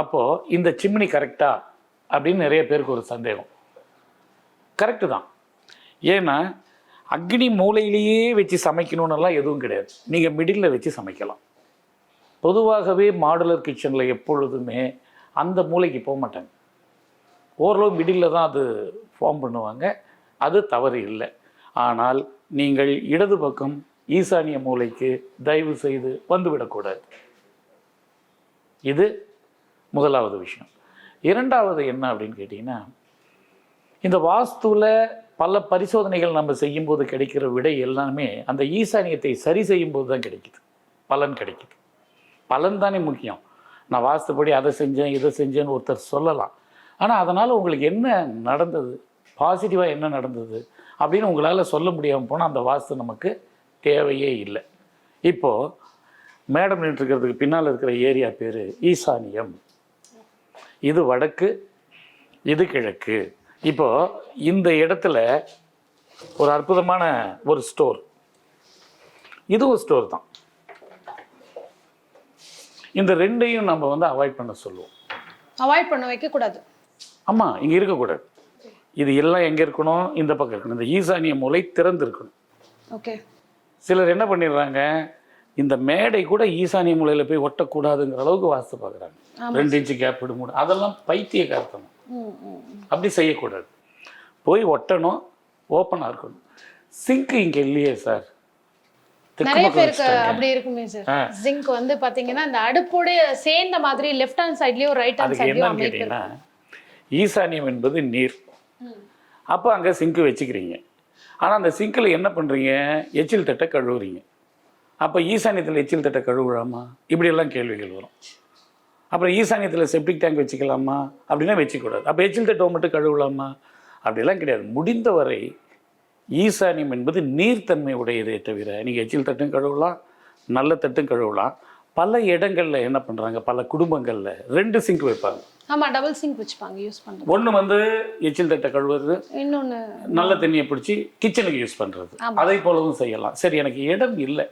அப்போது இந்த சிம்னி கரெக்டா அப்படின்னு நிறைய பேருக்கு ஒரு சந்தேகம். கரெக்டு தான். ஏன்னா அக்னி மூலையிலேயே வச்சு சமைக்கணுன்னெல்லாம் எதுவும் கிடையாது. நீங்கள் மிடில் வச்சு சமைக்கலாம். பொதுவாகவே மாடுலர் கிச்சனில் எப்பொழுதுமே அந்த மூளைக்கு போக மாட்டாங்க. ஓரளவு மிடில் தான் அது ஃபார்ம் பண்ணுவாங்க. அது தவறு இல்லை. ஆனால் நீங்கள் இடது பக்கம் ஈசானிய மூலைக்கு தயவு செய்து வந்துவிடக்கூடாது. இது முதலாவது விஷயம். இரண்டாவது என்ன அப்படின்னு கேட்டிங்கன்னா, இந்த வாஸ்துவில் பல பரிசோதனைகள் நம்ம செய்யும்போது கிடைக்கிற விடை எல்லாமே அந்த ஈசானியத்தை சரி செய்யும்போது தான் கிடைக்குது, பலன் கிடைக்குது. பலன் தானே முக்கியம். நான் வாஸ்துப்படி அதை செஞ்சேன் இதை செஞ்சேன்னு ஒருத்தர் சொல்லலாம். ஆனால் அதனால் உங்களுக்கு என்ன நடந்தது, பாசிட்டிவாக என்ன நடந்தது அப்படின்னு உங்களால் சொல்ல முடியாமல் போனால் அந்த வாஸ்து நமக்கு தேவையே இல்லை. இப்போது மேடம் நின்றுருக்கிறதுக்கு பின்னால் இருக்கிற ஏரியா பேர் ஈசானியம். இது வடக்கு, இது கிழக்கு. இப்போது இந்த இடத்துல ஒரு அற்புதமான ஒரு ஸ்டோர், இதுவும் ஸ்டோர் தான். இந்த ரெண்டையும் நம்ம வந்து அவாய்ட் பண்ண சொல்லுவோம். அவாய்ட் பண்ண வைக்கக்கூடாது. ஆமாம், இங்கே இருக்கக்கூடாது. இது எல்லாம் எங்கே இருக்கணும், இந்த பக்கம் இருக்கணும். இந்த ஈசானிய மூலை திறந்து இருக்கணும். ஓகே. சிலர் என்ன பண்ணிடுறாங்க, இந்த மேடை கூட ஈசானிய மூலையில் போய் ஒட்டக்கூடாதுங்கிற அளவுக்கு வாஸ்து பார்க்குறாங்க. 2 இன்ச்சு கேப் விட முடியும். அதெல்லாம் பைத்தியக்காரத்தனம். அப்படி செய்யக்கூடாது. போய் ஒட்டணும், ஓப்பனாக இருக்கணும். சிங்க் இங்கே இல்லையே சார். நிறைய பேருக்கு அப்படி இருக்குமே சார். ஜிங்க் வந்து பாத்தீங்கன்னா இந்த அடுப்போட சேர்ந்த மாதிரி லெஃப்ட் ஹேண்ட் சைட்லயோ ரைட் ஹேண்ட் சைட்லயோ கேட்டீங்கன்னா, ஈசானியம் என்பது நீர். அப்போ அங்கே சிங்க் வச்சுக்கிறீங்க. ஆனால் அந்த சிங்கில் என்ன பண்ணுறீங்க, எச்சில் தட்டை கழுவுறீங்க. அப்போ ஈசானியத்தில் எச்சில் தட்டை கழுவுலாமா, இப்படியெல்லாம் கேள்விகள் வரும். அப்புறம் ஈசானியத்தில் செப்டிக் டேங்க் வச்சுக்கலாமா அப்படின்னா வச்சுக்கூடாது. அப்போ எச்சில் தட்டை மட்டும் கழுவலாமா, அப்படியெல்லாம் கிடையாது. முடிந்தவரை ஈசானியம் என்பது நீர்த்தன்மை உடையதே தவிர நீங்கள் எச்சில் தட்டும் கழுவலாம், நல்ல தட்டும் கழுவலாம். பல இடங்களில் என்ன பண்ணுறாங்க, பல குடும்பங்களில் 2 சிங்க் வைப்பாங்க. ஆமா, டபுள் சிங்க் வச்சுப்பாங்க, யூஸ் பண்ணுறது. ஒன்று வந்து எச்சில் தட்டை கழுவுறது, இன்னொன்று நல்ல தண்ணியை பிடிச்சி கிச்சனுக்கு யூஸ் பண்ணுறது. அதை போலவும் செய்யலாம். சரி, எனக்கு இடம் இல்லை,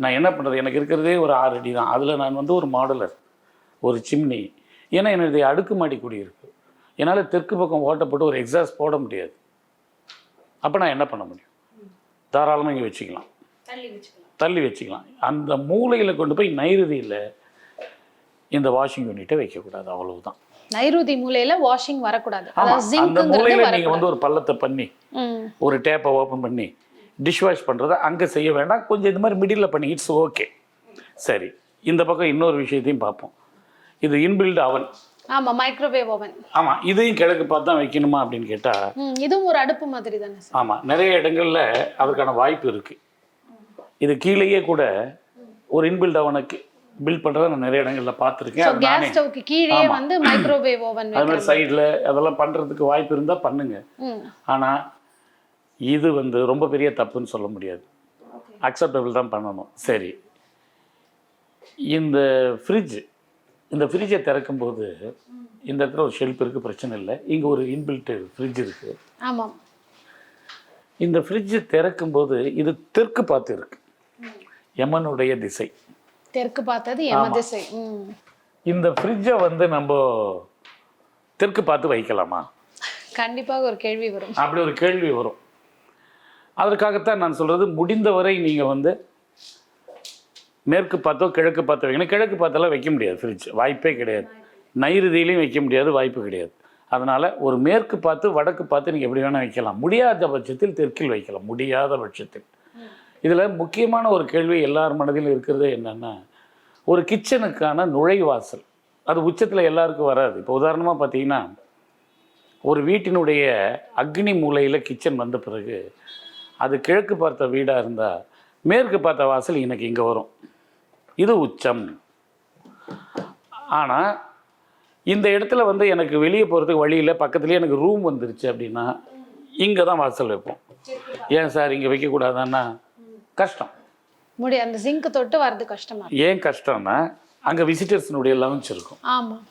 நான் என்ன பண்ணுறது, எனக்கு இருக்கிறதே ஒரு 6 அடி தான். அதில் நான் வந்து ஒரு மாடுலர், ஒரு சிம்னி, ஏன்னா என்னுடைய அடுக்குமாடி குடியிருக்கு. என்னால் தெற்கு பக்கம் ஓட்டப்பட்டு ஒரு எக்ஸாஸ்ட் போட முடியாது. அப்போ நான் என்ன பண்ண முடியும், தாராளமாக இங்கே வச்சுக்கலாம், தள்ளி வச்சுக்கலாம். அந்த மூலையில் கொண்டு போய் நைருதியில் இந்த வாஷிங் யூனிட்டை வைக்கக்கூடாது, அவ்வளவுதான். நைருதி மூலையில் வாஷிங் வரக்கூடாது. அந்த மூலையில் நீங்கள் வந்து ஒரு பள்ளத்தை பண்ணி ஒரு டேப்பை ஓப்பன் பண்ணி டிஷ் வாஷ் பண்ணுறதை அங்கே செய்ய வேண்டாம். கொஞ்சம் இந்த மாதிரி மிடில் பண்ணி இட்ஸ் ஓகே. சரி, இந்த பக்கம் இன்னொரு விஷயத்தையும் பார்ப்போம். இது இன்பில்ட் அவன். ஆமா, மைக்ரோவேவ் ஓவன். ஆமா, இதையும் கிழக்கு பார்த்து தான் வைக்கணுமா அப்படின்னு கேட்டா, இதுவும் ஒரு அடுப்பு மாதிரி தானே சார்? ஆமா, நிறைய இடங்கள்ல அதுக்கான வாய்ப்பு இருக்கு. இது கீழேயே கூட ஒரு இன்பில்ட் அவனுக்கு பில்ட் பண்றதை நான் நிறைய இடங்கள்ல பார்த்துருக்கேன். கேஸ் ஸ்டவ்க்கு கீழே வந்து மைக்ரோவேவ் ஓவன் அது மாதிரி சைடுல அதெல்லாம் பண்றதுக்கு வாய்ப்பு இருந்தா பண்ணுங்க. ஆனா இது வந்து ரொம்ப பெரிய தப்புன்னு சொல்ல முடியாது, அக்செப்டபிள் தான் பண்ணணும். சரி, இந்த ஃப்ரிட்ஜை திறக்கும்போது இந்த இடத்துல ஒரு ஷெல்ஃப் இருக்குது, பிரச்சனை இல்லை. இங்கே ஒரு இன்பில்ட் ஃப்ரிட்ஜ் இருக்குது. ஆமாம். இந்த ஃப்ரிட்ஜை திறக்கும்போது இது தெற்கு பார்த்து இருக்கு, யமனுடைய திசை. தெற்கு பார்த்தது யம திசை. இந்த ஃப்ரிட்ஜை வந்து நம்ம தெற்கு பார்த்து வைக்கலாமா? கண்டிப்பாக ஒரு கேள்வி வரும். அப்படி ஒரு கேள்வி வரும். அதற்காகத்தான் நான் சொல்கிறது, முடிந்தவரை நீங்கள் வந்து மேற்கு பார்த்தோ கிழக்கு பார்த்து வைக்கணும். கிழக்கு பார்த்தெல்லாம் வைக்க முடியாது ஃப்ரிட்ஜ், வாய்ப்பே கிடையாது. நைருதியிலையும் வைக்க முடியாது, வாய்ப்பு கிடையாது. அதனால் ஒரு மேற்கு பார்த்து வடக்கு பார்த்து நீங்கள் எப்படி வேணால் வைக்கலாம். முடியாத பட்சத்தில் தெற்கில் வைக்கலாம், முடியாத பட்சத்தில். இதில் முக்கியமான ஒரு கேள்வி எல்லார் மனதிலும் இருக்கிறது என்னென்னா, ஒரு கிச்சனுக்கான நுழைவாசல் அது உச்சத்தில் எல்லாருக்கும் வராது. இப்போ உதாரணமாக பார்த்தீங்கன்னா, ஒரு வீட்டினுடைய அக்னி மூலையில் கிச்சன் வந்த பிறகு அது கிழக்கு பார்த்த வீடாக இருந்தால் மேற்கு பார்த்த வாசல் எனக்கு இங்கே வரும், இது உச்சம். ஆனால் இந்த இடத்துல வந்து எனக்கு வெளியே போகிறதுக்கு வழியில் பக்கத்துலேயே எனக்கு ரூம் வந்துருச்சு அப்படின்னா இங்கே தான் வாசல் வைப்போம். ஏன் சார் இங்கே வைக்கக்கூடாதுன்னா கஷ்டம், முடியாது. அந்த சிங்க் தொட்டு வர்றது கஷ்டமா. ஏன் கஷ்டம்னா அங்கே விசிட்டர்ஸ்னுடைய லவுஞ்ச் இருக்கும். ஆமாம்,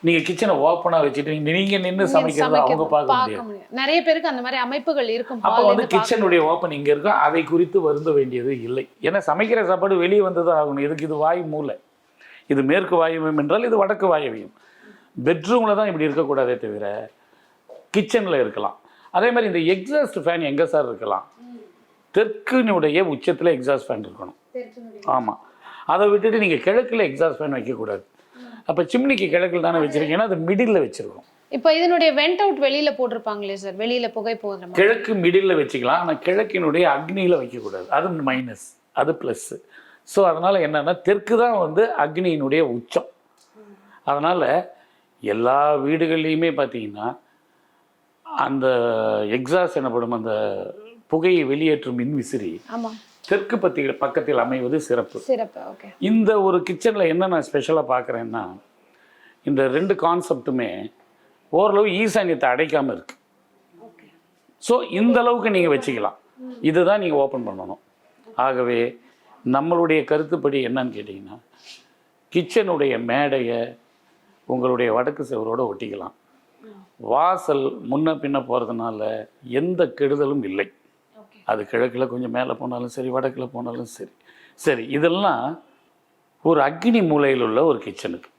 நீங்கள் கிச்சனை ஓப்பனாக வச்சுட்டு நீங்கள் நின்று சமைக்கிறத அவங்க பார்க்க முடியாது. நிறைய பேருக்கு அந்த மாதிரி அமைப்புகள் இருக்கும். அப்போ வந்து கிச்சனுடைய ஓப்பன் இங்கே இருக்கும், அதை குறித்து வருந்த வேண்டியது இல்லை. ஏன்னா சமைக்கிற சாப்பாடு வெளியே வந்து தான் ஆகணும். இதுக்கு இது வாயு மூலை, இது மேற்கு வாயுவியம் என்றால் இது வடக்கு வாயுவியம். பெட்ரூமில் தான் இப்படி இருக்கக்கூடாதே தவிர கிச்சனில் இருக்கலாம். அதே மாதிரி இந்த எக்ஸாஸ்ட் ஃபேன் எங்கே சார் இருக்கலாம், தெற்கினுடைய உச்சத்தில் எக்ஸாஸ்ட் ஃபேன் இருக்கணும். ஆமாம், அதை விட்டுட்டு நீங்கள் கிழக்கில் எக்ஸாஸ்ட் ஃபேன் வைக்கக்கூடாது. அப்போ சிம்னிக்கு கிழக்கில் தானே வச்சுருக்கீங்கன்னா அது மிடில் வச்சுருக்கோம். இப்போ இதனுடைய வெண்ட் அவுட் வெளியில போட்டிருப்பாங்களே சார், வெளியில புகை போகிற மாதிரி. கிழக்கு மிடில் வச்சுக்கலாம், ஆனால் கிழக்கினுடைய அக்னியில் வைக்கக்கூடாது, அது மைனஸ், அது ப்ளஸ்ஸு. ஸோ அதனால் என்னென்னா தெற்கு தான் வந்து அக்னியினுடைய உச்சம். அதனால் எல்லா வீடுகள்லையுமே பார்த்தீங்கன்னா அந்த எக்ஸாஸ்ட் எனப்படும் அந்த புகையை வெளியேற்றும் மின்விசிறி ஆமா தெற்கு பக்கத்தில் அமைவது சிறப்பு. சிறப்பு. ஓகே. இந்த ஒரு கிச்சனில் என்ன நான் ஸ்பெஷலாக பார்க்குறேன்னா, இந்த 2 கான்செப்ட்டுமே ஓரளவு ஈசானியத்தை அடைக்காமல் இருக்குது. ஸோ இந்த அளவுக்கு நீங்கள் வச்சுக்கலாம். இதுதான் நீங்கள் ஓப்பன் பண்ணணும். ஆகவே நம்மளுடைய கருத்துப்படி என்னன்னு கேட்டிங்கன்னா, கிச்சனுடைய மேடையை உங்களுடைய வடக்கு சுவரோடு ஒட்டிக்கலாம். வாசல் முன்ன பின்ன போகிறதுனால எந்த கெடுதலும் இல்லை. அது கிழக்கில் கொஞ்சம் மேலே போனாலும் சரி, வடக்கில் போனாலும் சரி. சரி, இதெல்லாம் ஒரு அக்னி மூலையில் உள்ள ஒரு கிச்சனுக்கு.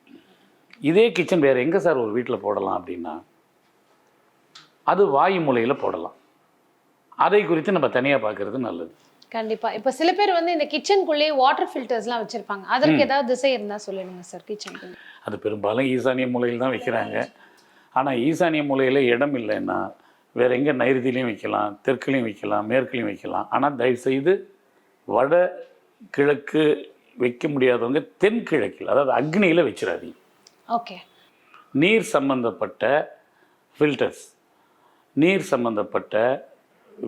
இதே கிச்சன் வேறு எங்கே சார் ஒரு வீட்டில் போடலாம் அப்படின்னா, அது வாயு மூலையில் போடலாம். அதை குறித்து நம்ம தனியாக பார்க்குறது நல்லது. கண்டிப்பா. இப்போ சில பேர் வந்து இந்த கிச்சனுக்குள்ளேயே வாட்டர் ஃபில்டர்ஸ்லாம் வச்சிருப்பாங்க. அதற்கு ஏதாவது திசை இருந்தால் சொல்லிடுங்க சார். கிச்சனுக்கு அது பெரும்பாலும் ஈசானிய மூலையில் தான் வைக்கிறாங்க. ஆனால் ஈசானிய மூலையில் இடம் இல்லைன்னா வேறு எங்கே நைருதிலையும் வைக்கலாம், தெற்குலையும் வைக்கலாம், மேற்குலையும் வைக்கலாம். ஆனால் தயவுசெய்து வட கிழக்கு வைக்க முடியாதவங்க தென்கிழக்கில், அதாவது அக்னியில் வச்சிடாதீங்க. ஓகே. நீர் சம்பந்தப்பட்ட ஃபில்டர்ஸ், நீர் சம்பந்தப்பட்ட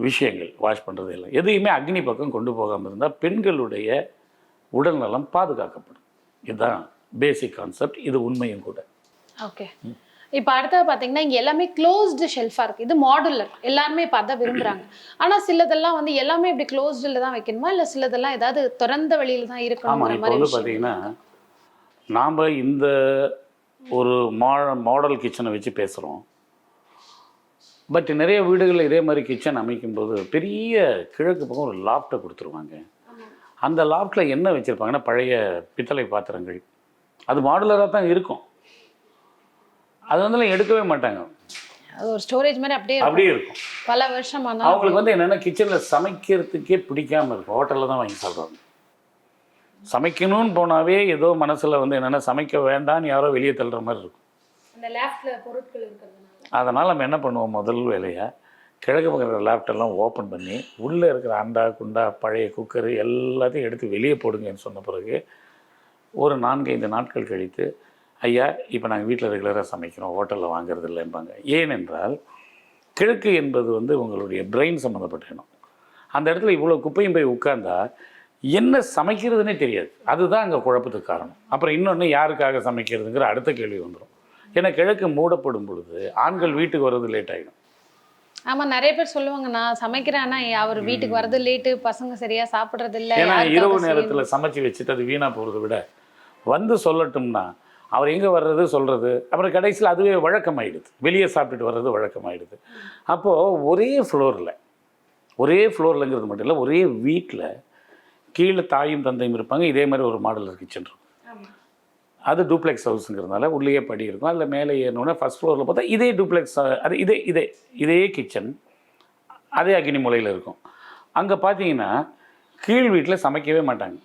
விஷயங்கள் வாஷ் பண்ணுறது இல்லை, எதையுமே அக்னி பக்கம் கொண்டு போகாமல் இருந்தால் பெண்களுடைய உடல்நலம் பாதுகாக்கப்படும். இதுதான் பேசிக் கான்செப்ட். இது உண்மையும் கூட. ஓகே. இப்போ அடுத்தது பார்த்தீங்கன்னா இங்கே எல்லாமே க்ளோஸ்டு ஷெல்ஃபாக இருக்குது. இது மாடுலர், எல்லாருமே இப்போ அதான் விரும்புகிறாங்க. ஆனால் சிலதெல்லாம் வந்து எல்லாமே இப்படி க்ளோஸ்டில் தான் வைக்கணுமா, இல்லை சிலதெல்லாம் ஏதாவது திறந்த வெளியில் தான் இருக்கணுங்கிற இப்போ மாதிரி வந்து பார்த்தீங்கன்னா, நாம் இந்த ஒரு மாடல் கிச்சனை வச்சு பேசுகிறோம். பட் நிறைய வீடுகளில் இதே மாதிரி கிச்சன் அமைக்கும்போது பெரிய கிழக்கு பக்கம் ஒரு லாஃப்டை கொடுத்துருவாங்க. அந்த லாஃப்டில் என்ன வச்சுருப்பாங்கன்னா பழைய பித்தளை பாத்திரங்கள். அது மாடுலராக தான் இருக்கும். அது வந்து எடுக்கவே மாட்டாங்க. அது ஒரு ஸ்டோரேஜ் மாதிரி அப்படியே இருக்கும். பல வருஷமான அவங்களுக்கு வந்து என்னென்னா கிச்சனில் சமைக்கிறதுக்கே பிடிக்காமல் இருக்கும். ஹோட்டலில் தான் வாங்கி சாப்பிடுவாங்க. சமைக்கணும்னு போனாவே ஏதோ மனசில் வந்து என்னென்னா சமைக்க வேண்டான்னு யாரோ வெளியே தள்ளுற மாதிரி இருக்கும். அந்த லேப்டில் பொருட்கள் இருக்கிறதுனால அதனால் நம்ம என்ன பண்ணுவோம், முதல் வேலையாக கிழக்கு பக்கம் லேப்டெல்லாம் ஓப்பன் பண்ணி உள்ளே இருக்கிற அண்டா குண்டா பழைய குக்கரு எல்லாத்தையும் எடுத்து வெளியே போடுங்கன்னு சொன்ன பிறகு ஒரு 4-5 நாட்கள் கழித்து, ஐயா இப்போ நாங்கள் வீட்டில் ரெகுலராக சமைக்கிறோம், ஹோட்டலில் வாங்குறது இல்லைம்பாங்க. ஏனென்றால் கிழக்கு என்பது வந்து உங்களுடைய பிரெயின் சம்மந்தப்பட்ட இடம். அந்த இடத்துல இவ்வளோ குப்பையும் போய் உட்கார்ந்தா என்ன சமைக்கிறதுனே தெரியாது. அதுதான் அங்கே குழப்பத்துக்கு காரணம். அப்புறம் இன்னொன்று, யாருக்காக சமைக்கிறதுங்கிற அடுத்த கேள்வி வந்துடும். ஏன்னா கிழக்கு மூடப்படும் பொழுது ஆண்கள் வீட்டுக்கு வர்றது லேட் ஆகிடும். ஆமாம், நிறைய பேர் சொல்லுவாங்க நான் சமைக்கிறேன்னா அவர் வீட்டுக்கு வர்றது லேட்டு, பசங்க சரியாக சாப்பிட்றது இல்லை. ஏன்னா இரவு நேரத்தில் சமைச்சு வச்சுட்டு அது வீணாக போகிறத விட வந்து சொல்லட்டும்னா அவர் எங்கே வர்றது சொல்கிறது, அப்புறம் கடைசியில் அதுவே வழக்கமாயிடுது. வெளியே சாப்பிட்டுட்டு வர்றது வழக்கமாயிடுது. அப்போது ஒரே ஃப்ளோர்லங்கிறது மட்டும் இல்லை, ஒரே வீட்டில் கீழே தாயும் தந்தையும் இருப்பாங்க. இதே மாதிரி ஒரு மாடலர் கிச்சன் இருக்கும். அது டூப்ளெக்ஸ் ஹவுஸுங்கிறதுனால உள்ளே படி இருக்கும். அதில் மேலே ஏறினோடனே ஃபஸ்ட் ஃப்ளோரில் பார்த்தா இதே டூப்ளெக்ஸ், அது இதே கிச்சன் அதே அக்னி மூலையில் இருக்கும். அங்கே பார்த்தீங்கன்னா கீழ் வீட்டில் சமைக்கவே மாட்டாங்க.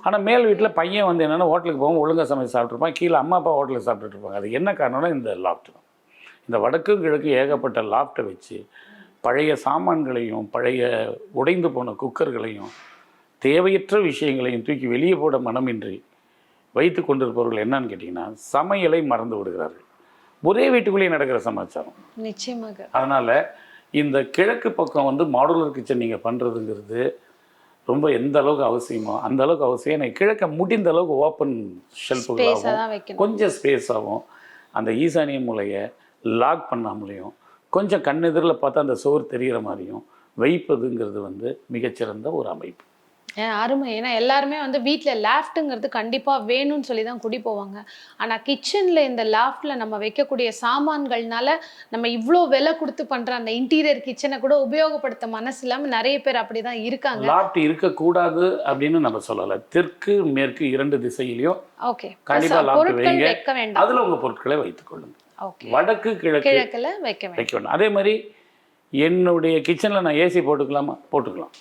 ஆனால் மேல் வீட்டில் பையன் வந்து என்னென்னா ஹோட்டலுக்கு போகும், ஒழுங்காக சமைச்சு சாப்பிட்ருப்பான். கீழே அம்மா அப்பா ஹோட்டலில் சாப்பிட்டுட்டு இருப்பாங்க. அது என்ன காரணம்னா இந்த லாஃப்ட் தான். இந்த வடக்கு கிழக்கு ஏகப்பட்ட லாஃப்ட்டை வச்சு பழைய சாமான்களையும் பழைய உடைந்து போன குக்கர்களையும் தேவையற்ற விஷயங்களையும் தூக்கி வெளியே போட மனமின்றி வைத்து கொண்டிருப்பவர்கள் என்னன்னு கேட்டிங்கன்னா சமையலை மறந்து விடுகிறார்கள். ஒரே வீட்டுக்குள்ளேயே நடக்கிற சமாச்சாரம். நிச்சயமாக. அதனால் இந்த கிழக்கு பக்கம் வந்து மாடுலர் கிச்சன் நீங்கள் பண்ணுறதுங்கிறது ரொம்ப எந்த அளவுக்கு அவசியமோ அந்த அளவுக்கு அவசியம். எனக்கு கிழக்க முடிந்த அளவுக்கு ஓப்பன் ஷெல்ஃபுகளாகவும் கொஞ்சம் ஸ்பேஸாகவும் அந்த ஈசானிய மூலையை லாக் பண்ணாமலையும் கொஞ்சம் கண்ணெதிரில் பார்த்தா அந்த சோறு தெரிகிற மாதிரியும் வைப்பதுங்கிறது வந்து மிகச்சிறந்த ஒரு அமைப்பு. அருமை. ஏன்னா எல்லாருமே வந்து வீட்டில் லாஃப்ட்டுங்கிறது கண்டிப்பாக வேணும்னு சொல்லி தான் குடி போவாங்க. ஆனால் கிச்சனில் இந்த லாஃப்டில் நம்ம வைக்கக்கூடிய சாமான்கள்னால நம்ம இவ்வளோ விலை கொடுத்து பண்ணுற அந்த இன்டீரியர் கிச்சனை கூட உபயோகப்படுத்த மனசு இல்லாமல் நிறைய பேர் அப்படி தான் இருக்காங்க. லாஃப்ட் இருக்கக்கூடாது அப்படின்னு நம்ம சொல்லலை. தெற்கு மேற்கு 2 திசையிலையும் ஓகே கண்டிப்பாக லாஃப்ட் வைக்க வேண்டாம். அதில் உங்கள் பொருட்களை வைத்துக்கொள்ளுங்க. வடக்கு கிழக்குல வைக்க வேண்டாம். அதே மாதிரி என்னுடைய கிச்சனில் நான் ஏசி போட்டுக்கலாம்.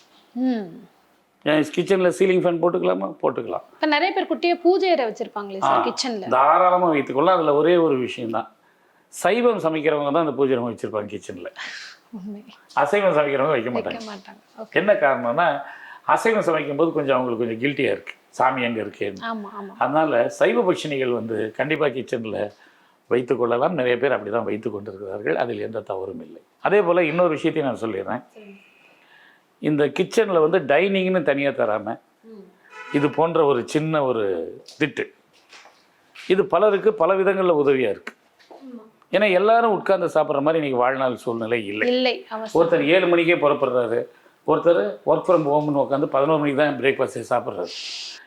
என் கிச்சனில் சீலிங் ஃபேன் போட்டுக்கலாமா? போட்டுக்கலாம். இப்போ நிறைய பேர் குட்டியை பூஜை அறை வச்சுருப்பாங்களே சார் கிச்சனில், தாராளமாக வைத்துக்கொள்ளலாம். அதில் ஒரே ஒரு விஷயம்தான், சைவம் சமைக்கிறவங்க தான் அந்த பூஜை ரூம் வச்சுருப்பாங்க கிச்சனில். அசைவம் சமைக்கிறவங்க வைக்க மாட்டாங்க. என்ன காரணம்னா அசைவம் சமைக்கும்போது கொஞ்சம் அவங்களுக்கு கொஞ்சம் கில்ட்டியாக இருக்குது, சாமி அங்கே இருக்கேன்னு. அதனால் சைவ பட்சணிகள் வந்து கண்டிப்பாக கிச்சனில் வைத்துக்கொள்ளலாம். நிறைய பேர் அப்படி தான் வைத்து கொண்டிருக்கிறார்கள். அதில் எந்த தவறும் இல்லை. அதே போல் இன்னொரு விஷயத்தையும் நான் சொல்லிடுறேன். இந்த கிச்சனில் வந்து டைனிங்னு தனியாக தராமல் இது போன்ற ஒரு சின்ன ஒரு திட்டு இது பலருக்கு பல விதங்களில் உதவியாக இருக்குது. ஏன்னா எல்லாரும் உட்கார்ந்து சாப்பிட்ற மாதிரி இன்றைக்கி வாழ்நாள் சூழ்நிலை இல்லை. ஒருத்தர் 7 மணிக்கே புறப்படுறாரு, ஒருத்தர் ஒர்க் ஃப்ரம் ஹோம்னு உட்காந்து 11 மணிக்கு தான் பிரேக்ஃபாஸ்ட்டே சாப்பிட்றாரு.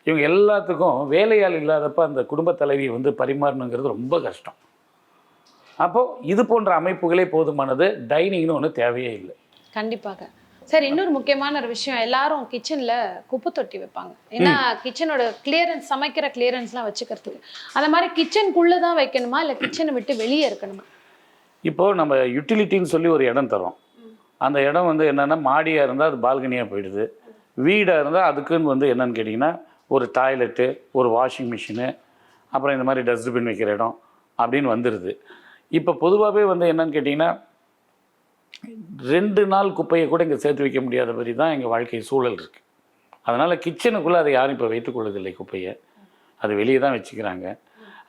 இவங்க எல்லாத்துக்கும் வேலையால் இல்லாதப்ப அந்த குடும்ப தலைவியை வந்து பரிமாறணுங்கிறது ரொம்ப கஷ்டம். அப்போது இது போன்ற அமைப்புகளே போதுமானது. டைனிங்னு ஒன்று தேவையே இல்லை. கண்டிப்பாக. சரி, இன்னொரு முக்கியமான ஒரு விஷயம், எல்லாரும் கிச்சனில் குப்பை தொட்டி வைப்பாங்க. ஏன்னா கிச்சனோட கிளியரன்ஸ், சமைக்கிற கிளியரன்ஸ்லாம் வச்சுக்கிறதுக்கு. அந்த மாதிரி கிச்சனுக்குள்ளே தான் வைக்கணுமா இல்லை கிச்சனை விட்டு வெளியே இருக்கணுமா? இப்போது நம்ம யூட்டிலிட்டின்னு சொல்லி ஒரு இடம் தரோம். அந்த இடம் வந்து என்னென்னா மாடியாக இருந்தால் அது பால்கனியாக போயிடுது. வீடாக இருந்தால் அதுக்குன்னு வந்து என்னென்னு கேட்டிங்கன்னா ஒரு டாய்லெட்டு, ஒரு வாஷிங் மிஷினு, அப்புறம் இந்த மாதிரி டஸ்ட்பின் வைக்கிற இடம் அப்படின்னு வந்துடுது. இப்போ பொதுவாகவே வந்து என்னென்னு கேட்டிங்கன்னா 2 நாள் குப்பையை கூட இங்கே சேர்த்து வைக்க முடியாதபடி தான் எங்கள் வாழ்க்கை சூழல் இருக்குது. அதனால் கிச்சனுக்குள்ளே அதை யாரும் இப்போ வைத்துக்கொள்வதில்லை. குப்பையை அது வெளியே தான் வச்சுக்கிறாங்க.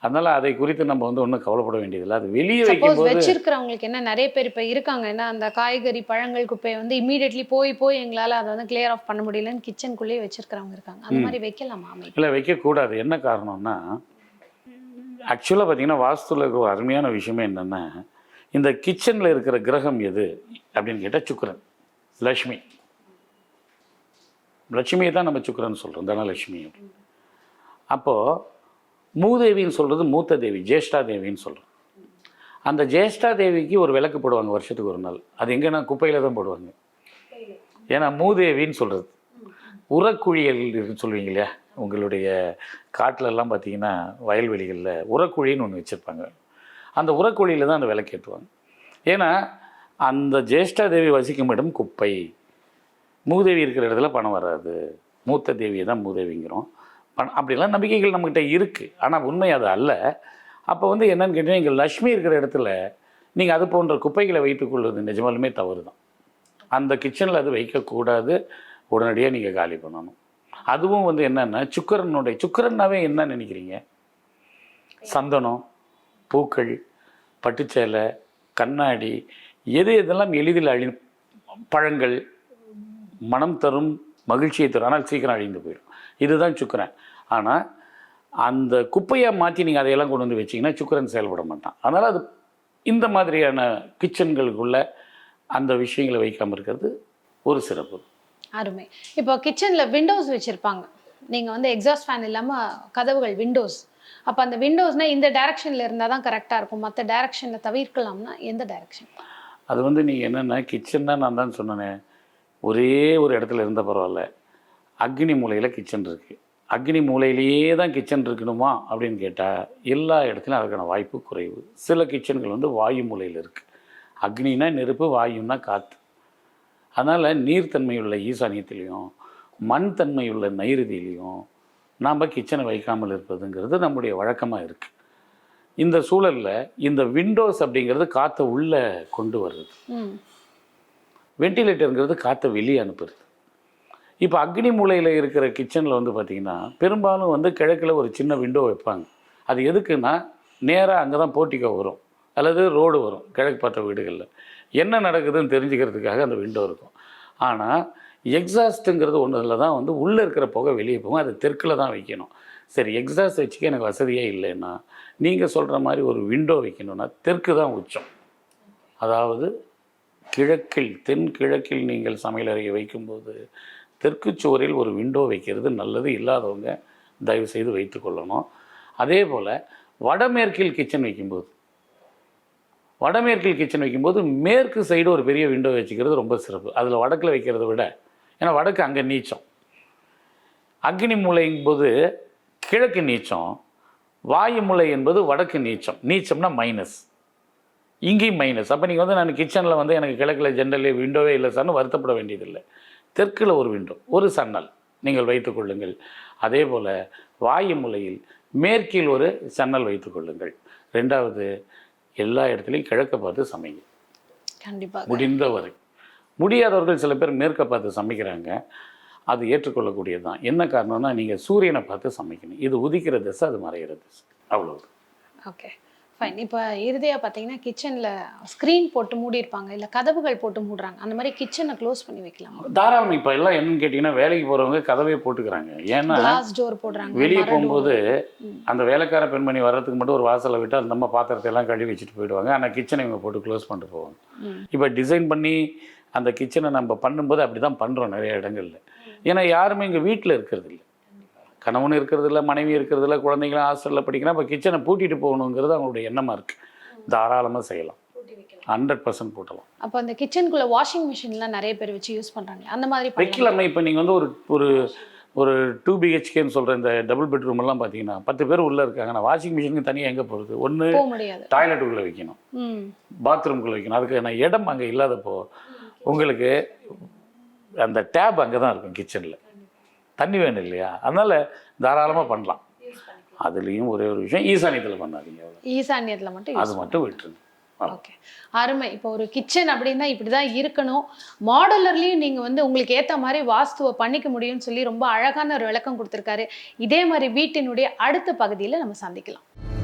அதனால் அதை குறித்து நம்ம வந்து ஒன்றும் கவலைப்பட வேண்டியதில்லை. அது வெளியே வைக்கும்போது வச்சிருக்கிறவங்களுக்கு என்ன, நிறைய பேர் இப்போ இருக்காங்க, ஏன்னா அந்த காய்கறி பழங்கள் குப்பையை வந்து இமீடியட்லி போய் எங்களால் அதை வந்து கிளியர் ஆஃப் பண்ண முடியலன்னு கிச்சனுக்குள்ளேயே வச்சிருக்கிறவங்க இருக்காங்க. அந்த மாதிரி வைக்கலாமா? இல்லை, வைக்கக்கூடாது. என்ன காரணம்னா ஆக்சுவலாக பார்த்தீங்கன்னா வாஸ்துவில் இருக்கிற ஒரு அருமையான விஷயமே என்னென்னா, இந்த கிச்சனில் இருக்கிற கிரகம் எது அப்படின்னு கேட்டால் சுக்கிரன், லக்ஷ்மி. லட்சுமியை தான் நம்ம சுக்கிரன் சொல்கிறோம், தனலட்சுமி. அப்போது மூதேவின்னு சொல்கிறது மூத்த தேவி, ஜேஷ்டா தேவின்னு சொல்கிறோம். அந்த ஜேஷ்டா தேவிக்கு ஒரு விளக்கு போடுவாங்க வருஷத்துக்கு ஒரு நாள். அது எங்கன்னா குப்பையில் தான் போடுவாங்க. ஏன்னா மூதேவின்னு சொல்கிறது உரக்குழியல் சொல்லுவீங்க இல்லையா, உங்களுடைய காட்டிலெல்லாம் பார்த்தீங்கன்னா வயல்வெளிகளில் உரக்குழின்னு ஒன்று வச்சுருப்பாங்க. அந்த உரக்குழியில் தான் அந்த விளக்கேற்றுவாங்க. ஏன்னா அந்த ஜேஷ்டா தேவி வசிக்கும் இடம் குப்பை. மூதேவி இருக்கிற இடத்துல பணம் வராது. மூத்த தேவியை தான் மூதேவிங்கிறோம். அப்படிலாம் நம்பிக்கைகள் நம்மக்கிட்ட இருக்குது. ஆனால் உண்மை அது அல்ல. அப்போ வந்து என்னென்னு கேட்டிங்கன்னா, இங்கே லக்ஷ்மி இருக்கிற இடத்துல நீங்கள் அது போன்ற குப்பைகளை வைத்துக்கொள்வது நிஜமாலுமே தவறு தான். அந்த கிச்சனில் அது வைக்கக்கூடாது. உடனடியாக நீங்கள் காலி பண்ணணும். அதுவும் வந்து என்னென்னா சுக்கிரன்னாவே என்ன நினைக்கிறீங்க? சந்தனம், பூக்கள், பட்டுச்சேலை, கண்ணாடி, எதெல்லாம் எளிதில் பழங்கள், மனம் தரும், மகிழ்ச்சியை தரும், ஆனால் சீக்கிரம் அழிந்து போயிடும். இதுதான் சுக்கிரன். ஆனால் அந்த குப்பையாக மாற்றி நீங்கள் அதையெல்லாம் கொண்டு வந்து வச்சிங்கன்னா சுக்கிரன் செயல்பட மாட்டான். அதனால் அது இந்த மாதிரியான கிச்சன்களுக்குள்ள அந்த விஷயங்களை வைக்காமல் இருக்கிறது ஒரு சிறப்பு. அருமை. இப்போ கிச்சனில் விண்டோஸ் வச்சுருப்பாங்க. நீங்கள் வந்து எக்ஸாஸ்ட் ஃபேன் இல்லாமல் கதவுகள் விண்டோஸ். அப்போ அந்த விண்டோஸ்னால் இந்த டைரக்ஷனில் இருந்தால் தான் கரெக்டாக இருக்கும், மற்ற டைரக்ஷனில் தவிர்க்கலாம்னா எந்த டைரக்ஷன்? அது வந்து நீங்கள் என்னென்னா கிச்சன் தான் நான் தான் சொன்னேன், ஒரே ஒரு இடத்துல இருந்தால் பரவாயில்ல. அக்னி மூலையில் கிச்சன் இருக்குது. அக்னி மூலையிலேயே தான் கிச்சன் இருக்கணுமா அப்படின்னு கேட்டால் எல்லா இடத்துலையும் அதுக்கான வாய்ப்பு குறைவு. சில கிச்சன்கள் வந்து வாயு மூலையில் இருக்குது. அக்னினா நெருப்பு, வாயுன்னா காற்று. அதனால் நீர்த்தன்மையுள்ள ஈசானியத்திலையும் மண் தன்மையுள்ள நைருதியிலையும் நாம் கிச்சனை வைக்காமல் இருப்பதுங்கிறது நம்முடைய வழக்கமாக இருக்குது. இந்த சூழலில் இந்த விண்டோஸ் அப்படிங்கிறது காற்றை உள்ளே கொண்டு வருது. வெண்டிலேட்டருங்கிறது காற்றை வெளியே அனுப்புறது. இப்போ அக்னி மூலையில் இருக்கிற கிச்சனில் வந்து பார்த்திங்கன்னா பெரும்பாலும் வந்து கிழக்கில் ஒரு சின்ன விண்டோ வைப்பாங்க. அது எதுக்குன்னா நேராக அங்கே தான் போர்ட்டிகோ வரும் அல்லது ரோடு வரும். கிழக்கு பார்த்த வீடுகளில் என்ன நடக்குதுன்னு தெரிஞ்சுக்கிறதுக்காக அந்த விண்டோ இருக்கும். ஆனால் எக்ஸாஸ்ட்டுங்கிறது ஒன்றில் தான் வந்து உள்ளே இருக்கிற புகை வெளியே போகும். அது தெற்கில் தான் வைக்கணும். சரி, எக்ஸாஸ்ட் வச்சுக்க எனக்கு வசதியே இல்லைன்னா நீங்கள் சொல்கிற மாதிரி ஒரு விண்டோ வைக்கணும்னா தெற்கு தான் உச்சம். அதாவது கிழக்கில், தென் கிழக்கில் நீங்கள் சமையலறையை வைக்கும்போது தெற்கு சுவரில் ஒரு விண்டோ வைக்கிறது நல்லது. இல்லாதவங்க தயவு செய்து வைத்து கொள்ளணும். அதே போல் வடமேற்கில் கிச்சன் வைக்கும்போது மேற்கு சைடு ஒரு பெரிய விண்டோ வச்சுக்கிறது ரொம்ப சிறப்பு. அதில் வடக்கில் வைக்கிறத விட, ஏன்னா வடக்கு அங்கே நீச்சம், அக்னி மூலைங்கும்போது கிழக்கு நீச்சம், வாயு மூலை என்பது வடக்கு நீச்சம். நீச்சம்னா மைனஸ், இங்கேயும் மைனஸ். அப்போ நீங்கள் வந்து நான் கிச்சனில் வந்து எனக்கு கிழக்கில் ஜென்ரலே விண்டோவே இல்லை சார்னு வருத்தப்பட வேண்டியதில்லை. தெற்கில் ஒரு விண்டோ, ஒரு சன்னல் நீங்கள் வைத்துக்கொள்ளுங்கள். அதே போல் வாயு மூலையில் மேற்கில் ஒரு சன்னல் வைத்துக்கொள்ளுங்கள். ரெண்டாவது, எல்லா இடத்துலையும் கிழக்க பார்த்து சமைங்க கண்டிப்பாக, முடிந்தவரை. முடியாதவர்கள் சில பேர் மேற்க பார்த்து சமைக்கிறாங்க. அது ஏற்றுக்கொள்ளக்கூடியது தான். என்ன காரணம்னா நீங்கள் சூரியனை பார்த்து சமைக்கணும். இது உதிக்கிற திசை, அது மறைகிற திசை, அவ்வளோ. ஓகே. ஃபைன். இப்போ இறுதியாக பார்த்தீங்கன்னா கிச்சனில் ஸ்க்ரீன் போட்டு மூடியிருப்பாங்க, இல்லை கதவுகள் போட்டு மூடுறாங்க, அந்த மாதிரி கிச்சனை க்ளோஸ் பண்ணி வைக்கலாம். தாராளம். இப்போ எல்லாம் என்னன்னு கேட்டிங்கன்னா, வேலைக்கு போகிறவங்க கதவே போட்டுக்கிறாங்க. ஏன்னா கிளாஸ் டோர் போடுறாங்க. வெளியே மர போகும்போது door. அந்த வேலைக்கார பெண்மணி வர்றதுக்கு மட்டும் ஒரு வாசலை விட்டு அந்த நம்ம பாத்திரத்தை எல்லாம் கழுவி வச்சுட்டு போயிடுவாங்க. ஆனால் கிச்சனை இவங்க போட்டு க்ளோஸ் பண்ணிட்டு போவாங்க. இப்போ டிசைன் பண்ணி அந்த கிச்சனை நம்ம பண்ணும்போது அப்படி தான் பண்ணுறோம் நிறைய இடங்கள்ல. ஏன்னா யாருமே இங்கே வீட்டில் இருக்கிறது இல்லை, கணவன் இருக்கிறது இல்லை, மனைவி இருக்கிறது இல்லை, குழந்தைங்களாம் ஹாஸ்டலில் படிக்கிறா. இப்போ கிச்சனை பூட்டிட்டு போகணுங்கிறது அவங்களுடைய எண்ணமாக இருக்குது. தாராளமாக செய்யலாம், 100% போட்டலாம். அப்போ அந்த கிச்சனுக்குள்ள வாஷிங் மிஷின்லாம் நிறைய பேர் வச்சு யூஸ் பண்ணுறாங்க, அந்த மாதிரி வைக்கலாமே. இப்போ நீங்கள் வந்து ஒரு 2 BHKன்னு சொல்கிற இந்த டபுள் பெட்ரூம் எல்லாம் பார்த்தீங்கன்னா 10 பேர் உள்ளே இருக்காங்க. நான் வாஷிங் மிஷினுக்கு தனியாக எங்கே போகிறது? ஒன்று போக முடியாது, டாய்லெட்டுக்குள்ளே வைக்கணும், பாத்ரூம்குள்ளே வைக்கணும். அதுக்கு நான் இடம் அங்கே இல்லாதப்போ உங்களுக்கு அந்த டேப் அங்கே தான் இருக்கும் கிச்சனில், தண்ணி வேணும் இல்லையா? அதனால் தாராளமாக பண்ணலாம். அதுலேயும் ஒரே ஒரு விஷயம், ஈசானியத்தில் பண்ணாதீங்க. ஈசானியத்தில் மட்டும் அது மட்டும் விட்டுருங்க. ஓகே, அருமை. இப்போ ஒரு கிச்சன் அப்படின்னா இப்படி தான் இருக்கணும், மாடலர்லேயும் நீங்கள் வந்து உங்களுக்கு ஏற்ற மாதிரி வாஸ்துவை பண்ணிக்க முடியும்னு சொல்லி ரொம்ப அழகான ஒரு விளக்கம் கொடுத்துருக்காரு. இதே மாதிரி வீட்டினுடைய அடுத்த பகுதியில் நம்ம சந்திக்கலாம்.